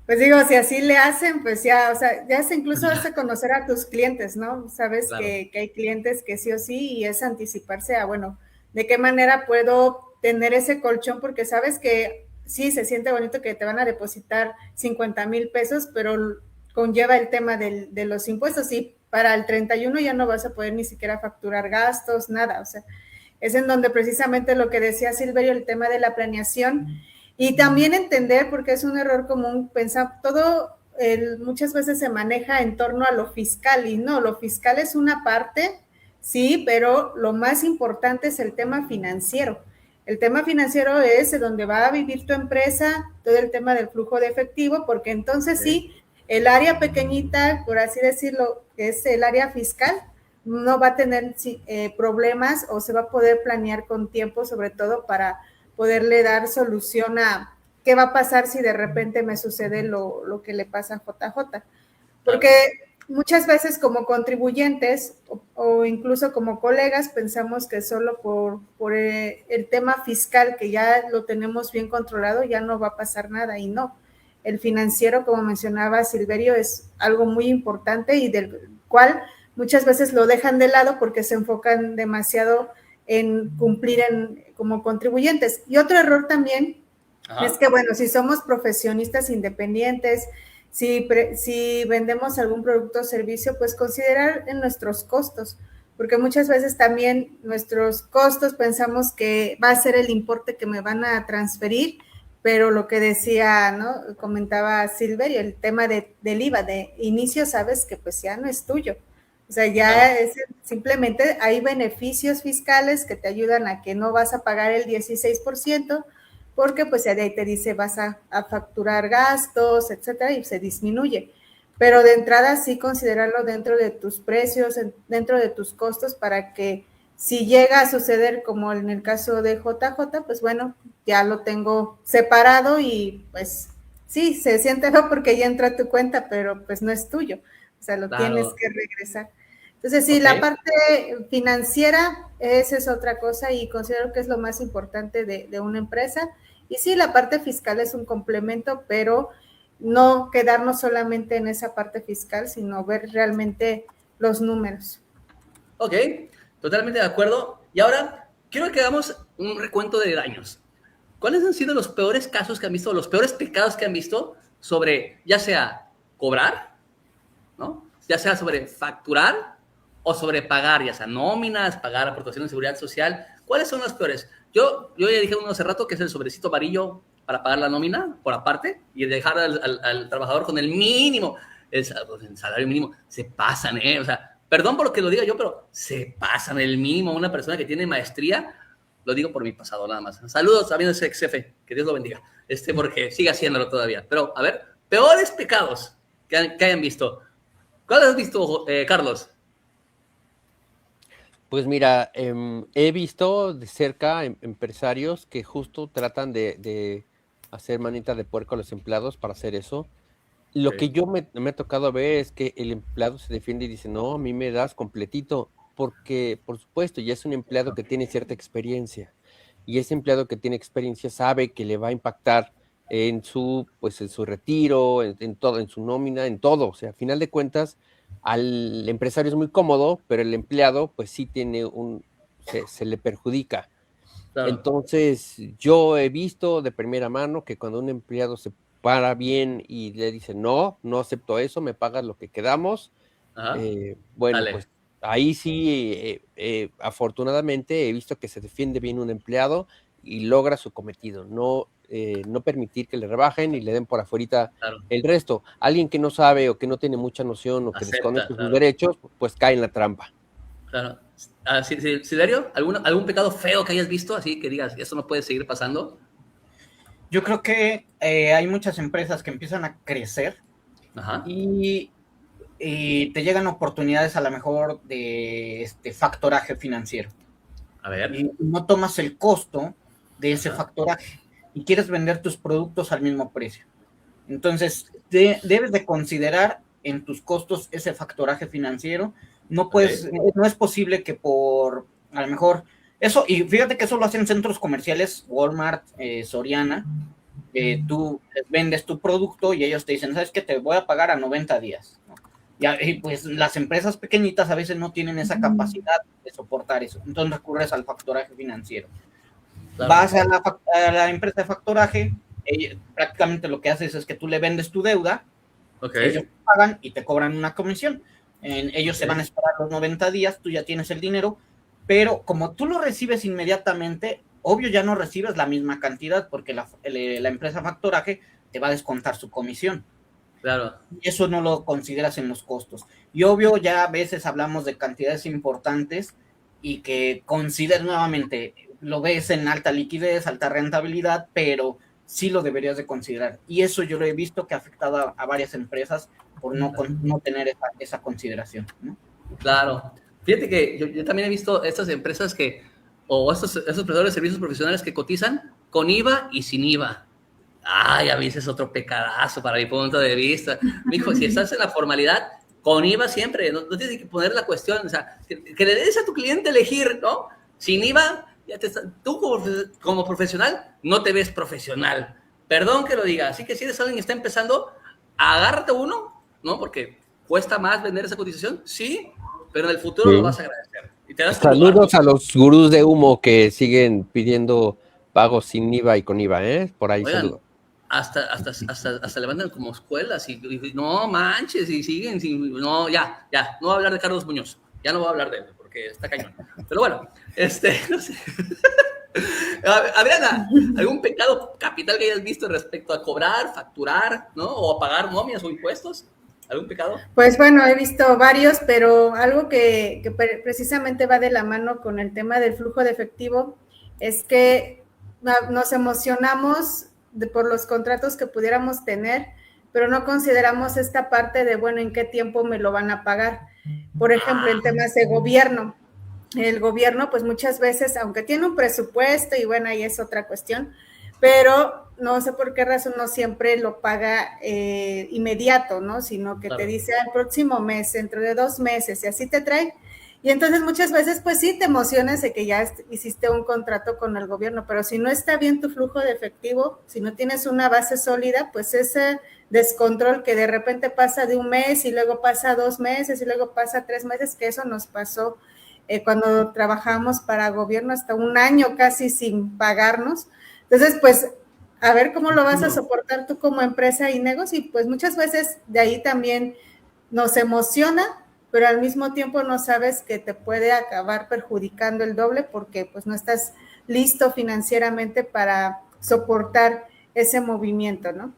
Pues digo, si así le hacen, pues ya, o sea, ya incluso hace conocer a tus clientes, ¿no? Sabes claro. que hay clientes que sí o sí, y es anticiparse a, bueno, ¿de qué manera puedo tener ese colchón? Porque sabes que sí, se siente bonito que te van a depositar 50,000 pesos, pero conlleva el tema de los impuestos, y para el 31 ya no vas a poder ni siquiera facturar gastos, nada, o sea, es en donde precisamente lo que decía Silverio, el tema de la planeación. Y también entender, porque es un error común, pensar todo, muchas veces se maneja en torno a lo fiscal, y no, lo fiscal es una parte, sí, pero lo más importante es el tema financiero. El tema financiero es donde va a vivir tu empresa, todo el tema del flujo de efectivo, porque entonces sí, el área pequeñita, por así decirlo, que es el área fiscal, no va a tener problemas, o se va a poder planear con tiempo, sobre todo para poderle dar solución a qué va a pasar si de repente me sucede lo que le pasa a JJ. Porque muchas veces como contribuyentes o incluso como colegas pensamos que solo por el tema fiscal, que ya lo tenemos bien controlado, ya no va a pasar nada, y no. El financiero, como mencionaba Silverio, es algo muy importante y del cual muchas veces lo dejan de lado porque se enfocan demasiado en cumplir como contribuyentes. Y otro error también es que, bueno, si somos profesionistas independientes, si vendemos algún producto o servicio, pues considerar en nuestros costos, porque muchas veces también nuestros costos pensamos que va a ser el importe que me van a transferir, pero lo que decía, ¿no? Comentaba Silverio, el tema del IVA, de inicio sabes que pues ya no es tuyo. O sea, ya simplemente hay beneficios fiscales que te ayudan a que no vas a pagar el 16%, porque pues de ahí te dice vas a facturar gastos, etcétera, y se disminuye. Pero de entrada sí considerarlo dentro de tus precios, dentro de tus costos, para que si llega a suceder como en el caso de JJ, pues bueno, ya lo tengo separado y pues sí, se siente feo porque ya entra a tu cuenta, pero pues no es tuyo. O sea, lo tienes que regresar. Entonces, sí, Ok. la parte financiera, esa es otra cosa y considero que es lo más importante de una empresa. Y sí, la parte fiscal es un complemento, pero no quedarnos solamente en esa parte fiscal, sino ver realmente los números. Ok, totalmente de acuerdo. Y ahora quiero que hagamos un recuento de daños. ¿Cuáles han sido los peores casos que han visto, los peores pecados que han visto sobre, ya sea cobrar, ¿no? Ya sea sobre facturar o sobre pagar, ya sea nóminas, pagar aportaciones de seguridad social? ¿Cuáles son los peores? Yo ya dije uno hace rato que es el sobrecito amarillo para pagar la nómina por aparte y dejar al trabajador con el mínimo, el salario mínimo. Se pasan, ¿eh? O sea, perdón por lo que lo diga yo, pero se pasan el mínimo. Una persona que tiene maestría, lo digo por mi pasado nada más. Saludos a mi ex jefe, que Dios lo bendiga, porque sigue haciéndolo todavía. Pero, a ver, peores pecados que hayan visto. ¿Cuál has visto, Carlos? Pues mira, he visto de cerca empresarios que justo tratan de hacer manita de puerco a los empleados para hacer eso. Lo que yo me ha tocado ver es que el empleado se defiende y dice, no, a mí me das completito, porque por supuesto ya es un empleado que tiene cierta experiencia y ese empleado que tiene experiencia sabe que le va a impactar en pues en su retiro, en todo, en su nómina, en todo. O sea, a final de cuentas, al empresario es muy cómodo, pero el empleado pues sí tiene se le perjudica. Claro. Entonces, yo he visto de primera mano que cuando un empleado se para bien y le dice, no acepto eso, me pagas lo que quedamos, bueno, Dale. pues ahí sí, afortunadamente he visto que se defiende bien un empleado y logra su cometido, no permitir que le rebajen y le den por afuerita Claro. el resto. Alguien que no sabe o que no tiene mucha noción o que desconoce sus derechos, pues cae en la trampa. Claro. Siderio, ¿algún pecado feo que hayas visto? Así que digas, esto no puede seguir pasando. Yo creo que hay muchas empresas que empiezan a crecer. Ajá. Y te llegan oportunidades a lo mejor de factoraje financiero. A ver. Y no tomas el costo de ese factoraje y quieres vender tus productos al mismo precio. Entonces, debes de considerar en tus costos ese factoraje financiero. No puedes, no es posible que por, a lo mejor, eso, y fíjate que eso lo hacen centros comerciales, Walmart, Soriana, tú les vendes tu producto y ellos te dicen, ¿sabes qué? Te voy a pagar a 90 días, ¿no? Y pues las empresas pequeñitas a veces no tienen esa capacidad de soportar eso, entonces recurres al factoraje financiero. Claro. Vas a la empresa de factoraje, prácticamente lo que haces es que tú le vendes tu deuda, ellos te pagan y te cobran una comisión. Ellos se van a esperar los 90 días, tú ya tienes el dinero, pero como tú lo recibes inmediatamente, obvio ya no recibes la misma cantidad porque la empresa factoraje te va a descontar su comisión. Claro. Y eso no lo consideras en los costos. Y obvio ya a veces hablamos de cantidades importantes y que consideras nuevamente, lo ves en alta liquidez, alta rentabilidad, pero sí lo deberías de considerar. Y eso yo lo he visto que ha afectado a varias empresas por no tener esa consideración, ¿no? Claro. Fíjate que yo también he visto estas empresas o esos prestadores de servicios profesionales que cotizan con IVA y sin IVA. Ay, a mí ese es otro pecadazo para mi punto de vista. Mijo, si estás en la formalidad, con IVA siempre, no tienes que poner la cuestión, o sea, que le des a tu cliente elegir, ¿no? Sin IVA, tú como profesional no te ves profesional. Perdón que lo diga, así que si eres alguien que está empezando, agárrate uno, ¿no? Porque cuesta más vender esa cotización, sí, pero en el futuro lo vas a agradecer. Y te das saludos a los gurús de humo que siguen pidiendo pagos sin IVA y con IVA, ¿eh? Por ahí. Oigan, saludos. Hasta levantan como escuelas y no manches y siguen, no, ya, no voy a hablar de Carlos Muñoz, ya no voy a hablar de él porque está cañón. Pero bueno, no sé. Adriana, ¿algún pecado capital que hayas visto respecto a cobrar, facturar, ¿no? O a pagar nóminas o impuestos? ¿Algún pecado? Pues bueno, he visto varios, pero algo que precisamente va de la mano con el tema del flujo de efectivo es que nos emocionamos por los contratos que pudiéramos tener, pero no consideramos esta parte de, bueno, ¿en qué tiempo me lo van a pagar? Por ejemplo, en temas de gobierno. El gobierno, pues muchas veces, aunque tiene un presupuesto, y bueno, ahí es otra cuestión, pero no sé por qué razón no siempre lo paga inmediato, ¿no? Sino que Claro. te dice al próximo mes, dentro de 2 meses, y así te trae. Y entonces muchas veces, pues sí, te emocionas de que ya hiciste un contrato con el gobierno, pero si no está bien tu flujo de efectivo, si no tienes una base sólida, pues ese descontrol que de repente pasa de un mes y luego pasa 2 meses y luego pasa 3 meses, que eso nos pasó cuando trabajamos para gobierno hasta 1 año casi sin pagarnos. Entonces, pues, a ver cómo lo vas a soportar tú como empresa y negocio, y pues muchas veces de ahí también nos emociona, pero al mismo tiempo no sabes que te puede acabar perjudicando el doble porque pues no estás listo financieramente para soportar ese movimiento, ¿no?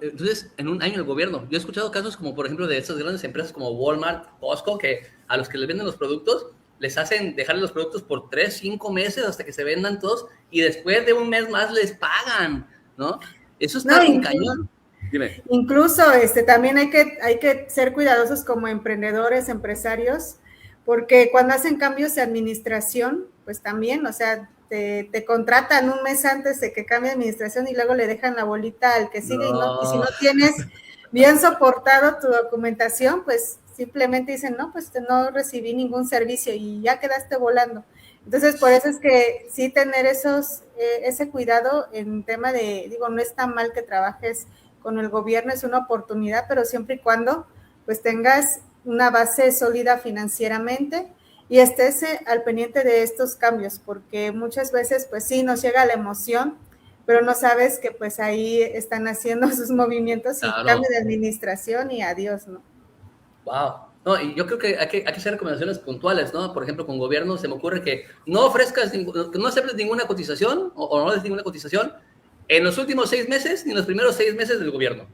Entonces, en 1 año el gobierno, yo he escuchado casos como, por ejemplo, de estas grandes empresas como Walmart, Costco, que a los que les venden los productos, les hacen dejarle los productos por 3, 5 meses hasta que se vendan todos y después de 1 mes más les pagan, ¿no? Eso está bien cañón. Dime. Incluso también hay que ser cuidadosos como emprendedores, empresarios, porque cuando hacen cambios de administración, pues también, o sea, te contratan 1 mes antes de que cambie de administración y luego le dejan la bolita al que sigue, y si no tienes bien soportado tu documentación, pues simplemente dicen, no, pues no recibí ningún servicio y ya quedaste volando. Entonces, por eso es que sí tener ese cuidado en tema de, digo, no es tan mal que trabajes con el gobierno, es una oportunidad, pero siempre y cuando pues tengas una base sólida financieramente y estés al pendiente de estos cambios, porque muchas veces pues sí nos llega la emoción, pero no sabes que pues ahí están haciendo sus movimientos y cambio de administración y adiós, ¿no? Wow. No, y yo creo que hay que hacer recomendaciones puntuales, ¿no? Por ejemplo, con gobierno se me ocurre que no ofrezcas, que no aceptes ninguna cotización o no des ninguna cotización en los últimos 6 meses ni en los primeros 6 meses del gobierno.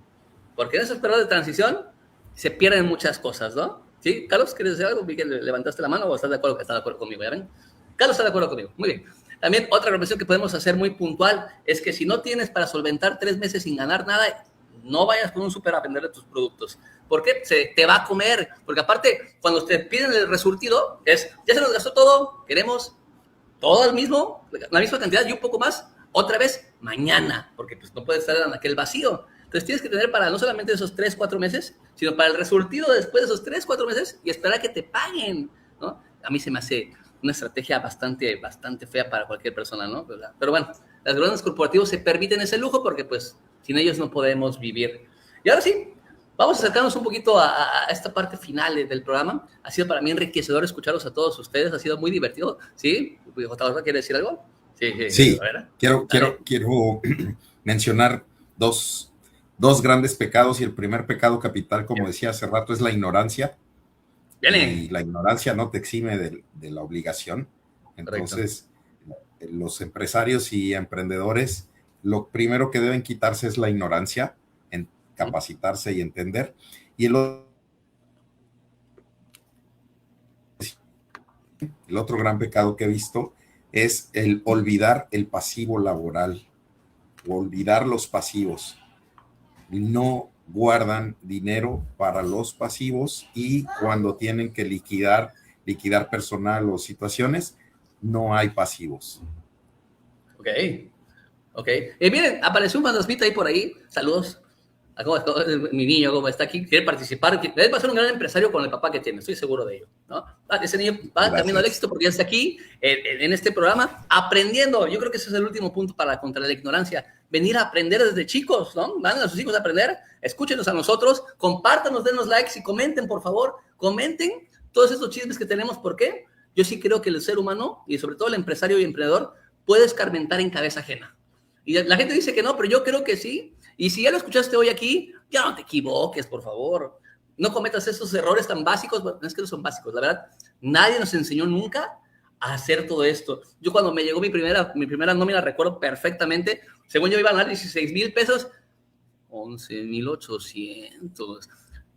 Porque en esos periodos de transición se pierden muchas cosas, ¿no? ¿Sí? Carlos, ¿quieres decir algo? Miguel, ¿levantaste la mano o estás de acuerdo conmigo? ¿Ya ven? Carlos está de acuerdo conmigo. Muy bien. También otra recomendación que podemos hacer muy puntual es que si no tienes para solventar 3 meses sin ganar nada, no vayas con un súper a venderle tus productos. ¿Por qué? Se te va a comer. Porque aparte, cuando te piden el resurtido, ya se nos gastó todo, queremos todo el mismo, la misma cantidad y un poco más, otra vez mañana, porque pues no puedes estar en aquel vacío. Entonces tienes que tener para no solamente esos 3, 4 meses, sino para el resurtido después de esos 3, 4 meses y esperar a que te paguen, ¿no? A mí se me hace una estrategia bastante fea para cualquier persona, ¿no? Pero bueno, los grandes corporativos se permiten ese lujo porque pues sin ellos no podemos vivir. Y ahora sí, vamos a acercarnos un poquito a esta parte final del programa. Ha sido para mí enriquecedor escucharlos a todos ustedes, ha sido muy divertido, ¿sí? ¿JJ quiere decir algo? Sí, quiero mencionar dos grandes pecados, y el primer pecado capital, como decía hace rato, es la ignorancia. Y la ignorancia no te exime de la obligación. Entonces, los empresarios y emprendedores, lo primero que deben quitarse es la ignorancia, en capacitarse y entender. Y el otro gran pecado que he visto es el olvidar el pasivo laboral, o olvidar los pasivos. No guardan dinero para los pasivos y cuando tienen que liquidar personal o situaciones, no hay pasivos. Ok. Miren, apareció un fantasmita ahí por ahí. Saludos. Mi niño, ¿cómo está aquí? Quiere participar. Va a ser un gran empresario con el papá que tiene, estoy seguro de ello, ¿no? Ese niño va camino al éxito porque ya está aquí en este programa aprendiendo. Yo creo que ese es el último punto contra la ignorancia. Venir a aprender desde chicos, ¿no? Manden a sus hijos a aprender, escúchenos a nosotros, compártanos, denos likes y comenten, por favor. Comenten todos estos chismes que tenemos. ¿Por qué? Yo sí creo que el ser humano, y sobre todo el empresario y emprendedor, puede escarmentar en cabeza ajena. Y la gente dice que no, pero yo creo que sí. Y si ya lo escuchaste hoy aquí, ya no te equivoques, por favor. No cometas esos errores tan básicos. Bueno, no es que no son básicos, la verdad. Nadie nos enseñó nunca a hacer todo esto. Yo cuando me llegó mi primera nómina, recuerdo perfectamente, según yo iba a ganar 16,000 pesos, 11,800.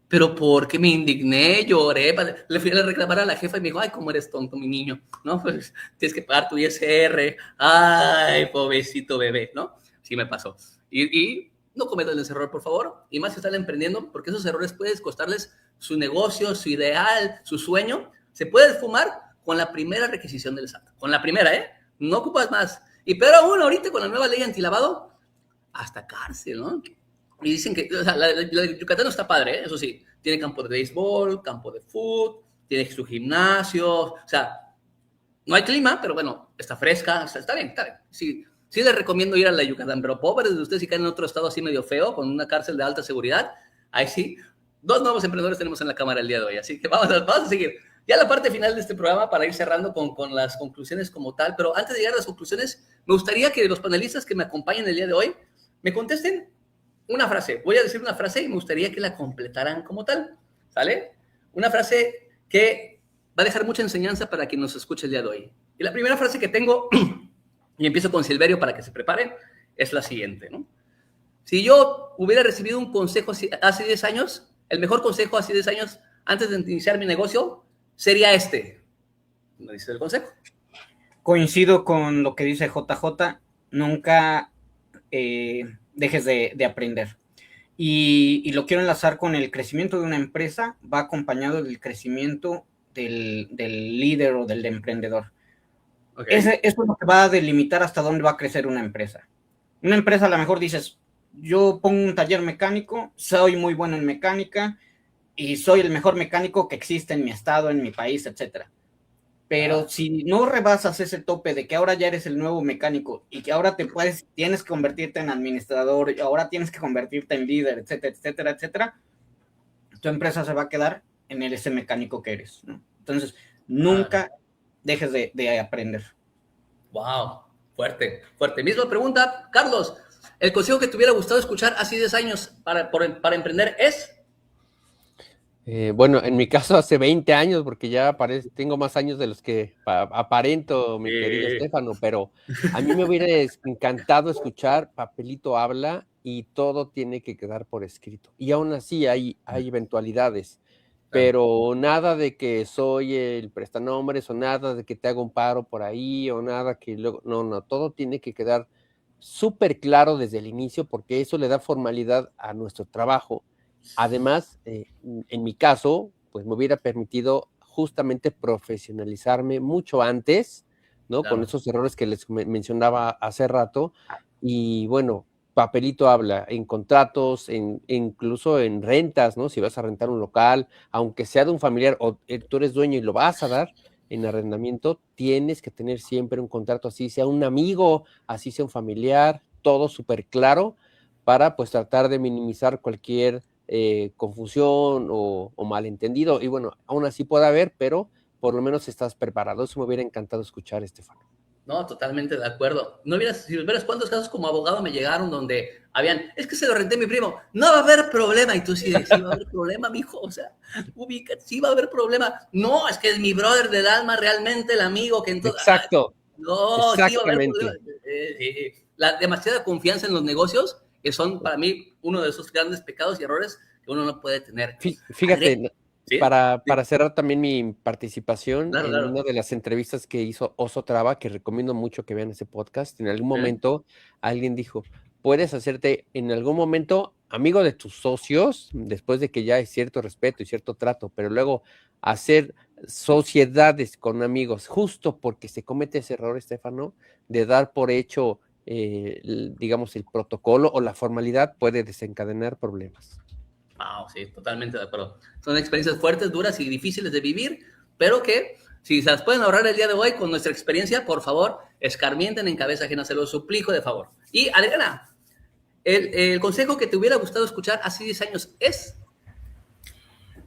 Pero ¿por qué me indigné? Lloré, le fui a reclamar a la jefa y me dijo, ay, cómo eres tonto, mi niño, ¿no? Pues tienes que pagar tu ISR. Ay, pobrecito bebé, ¿no? Sí me pasó. Y no cometan ese error, por favor, y más si están emprendiendo, porque esos errores pueden costarles su negocio, su ideal, su sueño. Se puede esfumar con la primera requisición del SAT. Con la primera, ¿eh? No ocupas más. Y pero aún ahorita con la nueva ley antilavado, hasta cárcel, ¿no? Y dicen que, o sea, la de Yucatán no está padre, ¿eh? Eso sí, tiene campo de béisbol, campo de fútbol, tiene su gimnasio, o sea, no hay clima, pero bueno, está fresca, o sea, está bien, está bien. Sí, sí les recomiendo ir a la Yucatán, pero pobres de ustedes si caen en otro estado así medio feo, con una cárcel de alta seguridad, ahí sí, 2 nuevos emprendedores tenemos en la cámara el día de hoy, así que vamos a seguir. Ya la parte final de este programa para ir cerrando con las conclusiones como tal, pero antes de llegar a las conclusiones, me gustaría que los panelistas que me acompañan el día de hoy me contesten una frase. Voy a decir una frase y me gustaría que la completaran como tal, ¿sale? Una frase que va a dejar mucha enseñanza para quien nos escuche el día de hoy. Y la primera frase que tengo, y empiezo con Silverio para que se preparen, es la siguiente, ¿no? Si yo hubiera recibido un consejo hace 10 años, el mejor consejo hace 10 años, antes de iniciar mi negocio, sería este. ¿No dice el consejo? Coincido con lo que dice JJ, nunca dejes de aprender. Y lo quiero enlazar con el crecimiento de una empresa, va acompañado del crecimiento del líder o del emprendedor. Okay. Eso es lo que va a delimitar hasta dónde va a crecer una empresa. Una empresa a lo mejor dices, yo pongo un taller mecánico, soy muy bueno en mecánica y soy el mejor mecánico que existe en mi estado, en mi país, etcétera. Pero si no rebasas ese tope de que ahora ya eres el nuevo mecánico y que ahora tienes que convertirte en administrador, y ahora tienes que convertirte en líder, etcétera, etcétera, etcétera, tu empresa se va a quedar en ese mecánico que eres, ¿no? Entonces, nunca dejes de aprender. Wow, fuerte, fuerte. Misma pregunta, Carlos, ¿el consejo que te hubiera gustado escuchar hace 10 años para emprender es? Bueno, en mi caso hace 20 años, porque ya tengo más años de los que aparento, mi querido Estefano, pero a mí me hubiera encantado escuchar Papelito habla y todo tiene que quedar por escrito. Y aún así hay eventualidades, pero nada de que soy el prestanombres o nada de que te hago un paro por ahí o nada que luego, no, todo tiene que quedar súper claro desde el inicio porque eso le da formalidad a nuestro trabajo. Además, en mi caso, pues me hubiera permitido justamente profesionalizarme mucho antes, ¿no? Claro. Con esos errores que les mencionaba hace rato. Y bueno, Papelito habla en contratos, incluso en rentas, ¿no? Si vas a rentar un local, aunque sea de un familiar o tú eres dueño y lo vas a dar en arrendamiento, tienes que tener siempre un contrato, así sea un amigo, así sea un familiar, todo súper claro para pues tratar de minimizar cualquier confusión o malentendido, y bueno, aún así puede haber, pero por lo menos estás preparado. Eso me hubiera encantado escuchar, Estefano. No, totalmente de acuerdo. Si vieras cuántos casos como abogado me llegaron donde es que se lo renté a mi primo, no va a haber problema, y tú sí va a haber problema, mijo, o sea, ubica, sí va a haber problema, no, es que es mi brother del alma, realmente el amigo que entonces... Exacto. No, sí va a haber problema. La demasiada confianza en los negocios, que son para mí uno de esos grandes pecados y errores que uno no puede tener. Fíjate, ¿sí? Para cerrar también mi participación claro. Una de las entrevistas que hizo Oso Traba, que recomiendo mucho que vean ese podcast, en algún momento alguien dijo, puedes hacerte en algún momento amigo de tus socios, después de que ya hay cierto respeto y cierto trato, pero luego hacer sociedades con amigos, justo porque se comete ese error, Estefano, de dar por hecho digamos, el protocolo o la formalidad puede desencadenar problemas. Sí, totalmente de acuerdo. Son experiencias fuertes, duras y difíciles de vivir, pero que si se las pueden ahorrar el día de hoy con nuestra experiencia, por favor, escarmienten en cabeza ajena, se lo suplico de favor. Y Adriana, el consejo que te hubiera gustado escuchar hace 10 años es...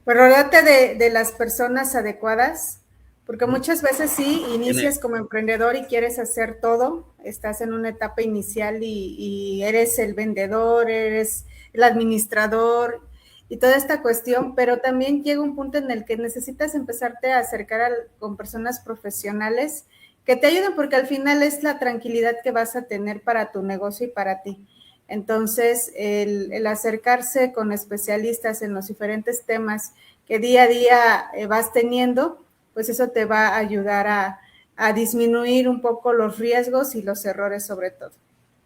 Pues rodéate de las personas adecuadas, porque muchas veces sí, inicias como emprendedor y quieres hacer todo, estás en una etapa inicial y eres el vendedor, eres el administrador y toda esta cuestión, pero también llega un punto en el que necesitas empezarte a acercar con personas profesionales que te ayuden, porque al final es la tranquilidad que vas a tener para tu negocio y para ti. Entonces, el acercarse con especialistas en los diferentes temas que día a día vas teniendo, pues eso te va a ayudar a disminuir un poco los riesgos y los errores sobre todo.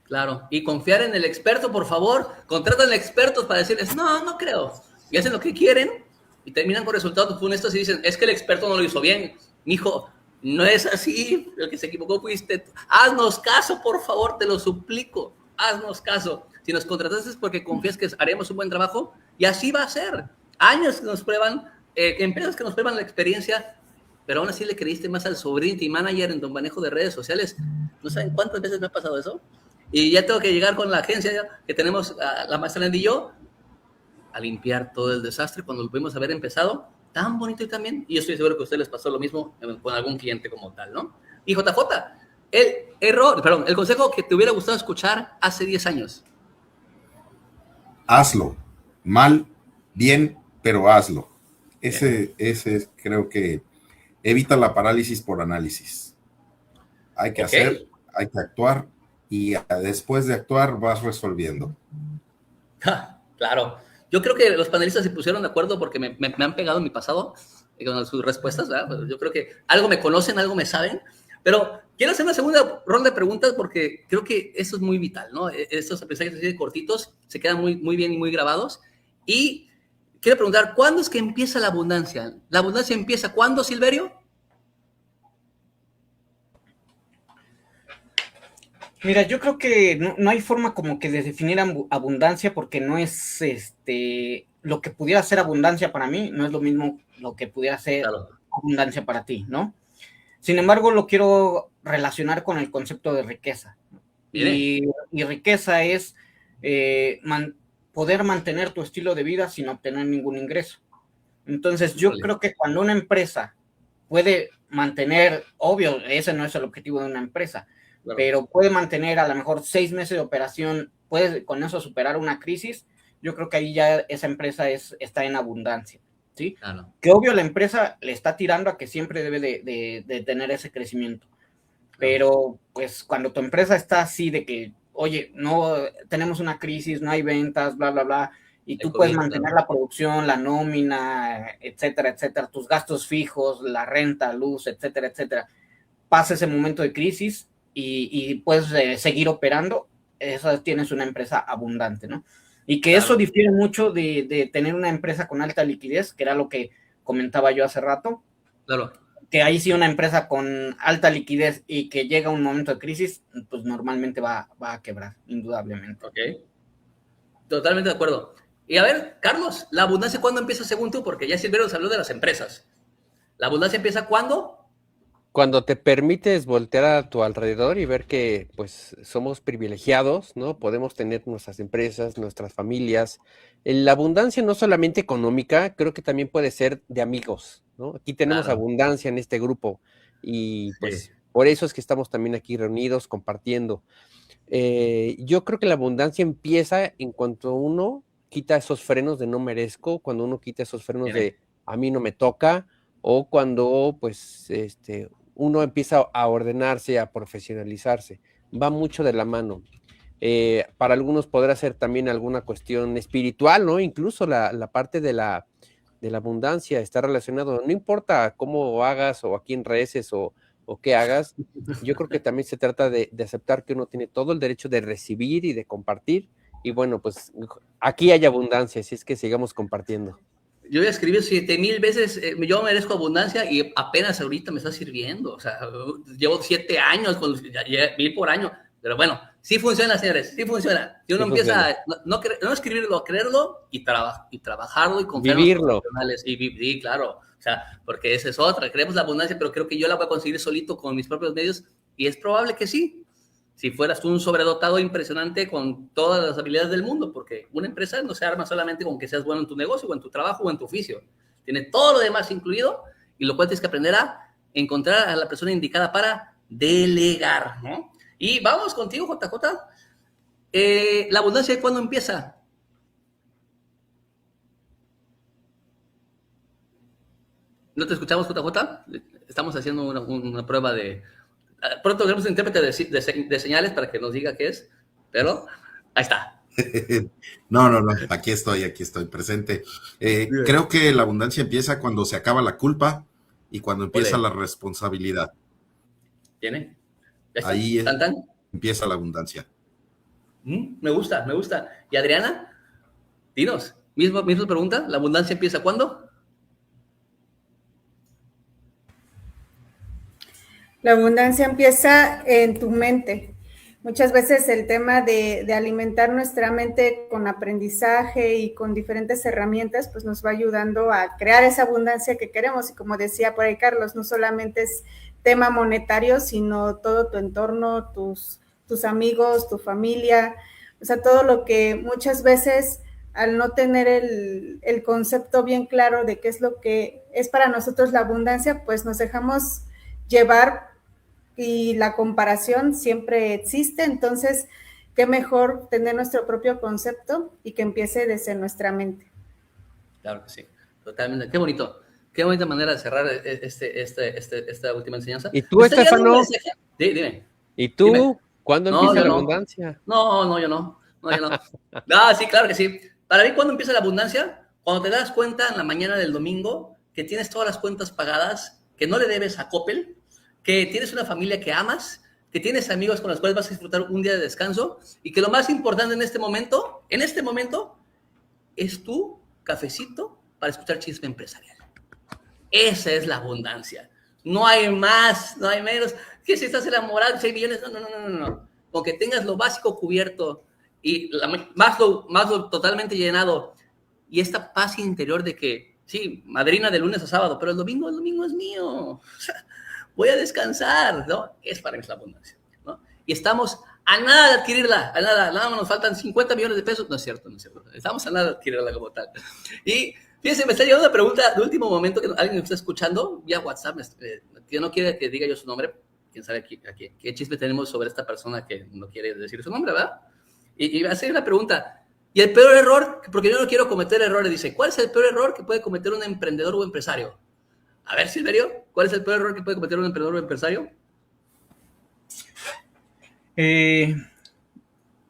Claro, y confiar en el experto, por favor, contratan expertos para decirles, no creo, y hacen lo que quieren, y terminan con resultados funestos y dicen, es que el experto no lo hizo bien, mijo, no es así, el que se equivocó fuiste, haznos caso, por favor, te lo suplico, haznos caso. Si nos contrataste es porque confías que haremos un buen trabajo y así va a ser. Años que nos prueban, empresas que nos prueban la experiencia, pero aún así le creíste más al sovereignty manager en tu manejo de redes sociales. ¿No saben cuántas veces me ha pasado eso? Y ya tengo que llegar con la agencia que tenemos, la maestra Landy y yo, a limpiar todo el desastre cuando lo pudimos haber empezado. Tan bonito y también, y yo estoy seguro que a ustedes les pasó lo mismo con algún cliente como tal, ¿no? Y JJ, el consejo que te hubiera gustado escuchar hace 10 años. Hazlo. Mal, bien, pero hazlo. Ese creo que evita la parálisis por análisis. Hay que hacer, hay que actuar, y después de actuar vas resolviendo. Claro. Yo creo que los panelistas se pusieron de acuerdo porque me han pegado en mi pasado con sus respuestas, ¿verdad? Yo creo que algo me conocen, algo me saben, pero quiero hacer una segunda ronda de preguntas porque creo que eso es muy vital, ¿no? Estos aprendizajes así de cortitos se quedan muy, muy bien y muy grabados. Y quiero preguntar, ¿cuándo es que empieza la abundancia? ¿La abundancia empieza cuándo, Silverio? Mira, yo creo que no hay forma como que de definir abundancia, porque no es lo que pudiera ser abundancia para mí, no es lo mismo lo que pudiera ser abundancia para ti, ¿no? Sin embargo, lo quiero relacionar con el concepto de riqueza. Y riqueza es poder mantener tu estilo de vida sin obtener ningún ingreso. Entonces, yo creo que cuando una empresa puede mantener, obvio, ese no es el objetivo de una empresa, claro, pero puede mantener a lo mejor 6 meses de operación, puede con eso superar una crisis, yo creo que ahí ya esa empresa está en abundancia, ¿sí? Claro. Que obvio la empresa le está tirando a que siempre debe de tener ese crecimiento, pero pues cuando tu empresa está así de que, oye, no tenemos una crisis, no hay ventas, bla, bla, bla, y tú puedes mantener la producción, la nómina, etcétera, etcétera, tus gastos fijos, la renta, luz, etcétera, etcétera, pasa ese momento de crisis y puedes seguir operando, eso tienes una empresa abundante, ¿no? Y que eso difiere mucho de tener una empresa con alta liquidez, que era lo que comentaba yo hace rato. Claro. Que ahí sí una empresa con alta liquidez y que llega un momento de crisis, pues normalmente va a quebrar, indudablemente. Ok. Totalmente de acuerdo. Y a ver, Carlos, ¿la abundancia cuándo empieza según tú? Porque ya Silverio nos habló de las empresas. ¿La abundancia empieza cuándo? Cuando te permites voltear a tu alrededor y ver que pues somos privilegiados, ¿no? Podemos tener nuestras empresas, nuestras familias. La abundancia no solamente económica, creo que también puede ser de amigos, ¿no? Aquí tenemos abundancia en este grupo y pues por eso es que estamos también aquí reunidos compartiendo. Yo creo que la abundancia empieza en cuanto uno quita esos frenos de no merezco, cuando uno quita esos frenos de a mí no me toca, o cuando pues uno empieza a ordenarse, a profesionalizarse. Va mucho de la mano. Para algunos podrá ser también alguna cuestión espiritual, ¿no? Incluso la parte de la abundancia está relacionado, no importa cómo hagas o a quién reces o qué hagas, yo creo que también se trata de aceptar que uno tiene todo el derecho de recibir y de compartir, y bueno, pues aquí hay abundancia, así es que sigamos compartiendo. Yo ya escribí 7,000 veces, yo merezco abundancia y apenas ahorita me está sirviendo. O sea, llevo 7 años, con 1,000 por año. Pero bueno, sí funciona, señores, sí funciona. Si uno empieza a no escribirlo, a creerlo y trabajarlo y confiar en los profesionales. Y claro, o sea, porque esa es otra. Creemos la abundancia, pero creo que yo la voy a conseguir solito con mis propios medios y es probable que sí. Si fueras tú un sobredotado impresionante con todas las habilidades del mundo, porque una empresa no se arma solamente con que seas bueno en tu negocio o en tu trabajo o en tu oficio. Tiene todo lo demás incluido, y lo cual tienes que aprender a encontrar a la persona indicada para delegar, ¿no? Y vamos contigo, JJ. ¿La abundancia cuándo empieza? ¿No te escuchamos, JJ? Estamos haciendo una prueba de... Pronto tenemos un intérprete de señales para que nos diga qué es, pero ahí está. No, aquí estoy presente. Creo que la abundancia empieza cuando se acaba la culpa y cuando empieza la responsabilidad. ¿Tiene? Ahí empieza la abundancia. Me gusta. ¿Y Adriana? Dinos, misma pregunta, ¿la abundancia empieza cuándo? La abundancia empieza en tu mente, Muchas veces el tema de alimentar nuestra mente con aprendizaje y con diferentes herramientas, pues nos va ayudando a crear esa abundancia que queremos. Y como decía por ahí Carlos, no solamente es tema monetario, sino todo tu entorno, tus amigos, tu familia, o sea, todo lo que muchas veces al no tener el concepto bien claro de qué es lo que es para nosotros la abundancia, pues nos dejamos llevar y la comparación siempre existe, entonces, qué mejor tener nuestro propio concepto y que empiece desde nuestra mente. Claro que sí, totalmente. Qué bonito. Qué bonita manera de cerrar esta última enseñanza. ¿Y tú, Estefano? Dime. ¿Y tú? Dime. ¿Cuándo empieza la abundancia? No, yo no. Sí, claro que sí. Para mí, ¿cuándo empieza la abundancia? Cuando te das cuenta en la mañana del domingo que tienes todas las cuentas pagadas, que no le debes a Coppel, que tienes una familia que amas, que tienes amigos con los cuales vas a disfrutar un día de descanso y que lo más importante en este momento, es tu cafecito para escuchar chisme empresarial. Esa es la abundancia. No hay más, no hay menos. Que si estás enamorado, 6 millones, no. Con que tengas lo básico cubierto y más lo totalmente llenado y esta paz interior de que, sí, madrina de lunes a sábado, pero el domingo es mío. O sea, voy a descansar, ¿no? Es para mí la abundancia, ¿no? Y estamos a nada de adquirirla, nada, nos faltan 50 millones de pesos. No es cierto. Estamos a nada de adquirirla como tal. Y fíjense, me está llegando una pregunta de último momento que alguien me está escuchando vía WhatsApp, que no quiere que diga yo su nombre. Quién sabe qué chisme tenemos sobre esta persona que no quiere decir su nombre, ¿verdad? Y va a hacer una pregunta. Y el peor error, porque yo no quiero cometer errores, dice, ¿cuál es el peor error que puede cometer un emprendedor o empresario? A ver, Silverio, ¿cuál es el peor error que puede cometer un emprendedor o empresario?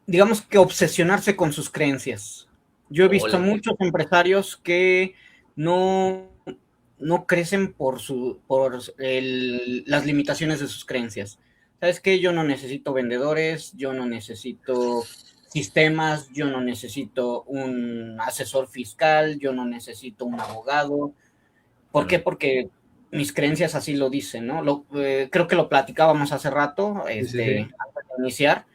Digamos que obsesionarse con sus creencias. Yo he visto muchos empresarios que no crecen por las limitaciones de sus creencias. ¿Sabes qué? Yo no necesito vendedores, yo no necesito sistemas, yo no necesito un asesor fiscal, yo no necesito un abogado. ¿Por qué? Porque mis creencias así lo dicen, ¿no? Creo que lo platicábamos hace rato, antes de iniciar.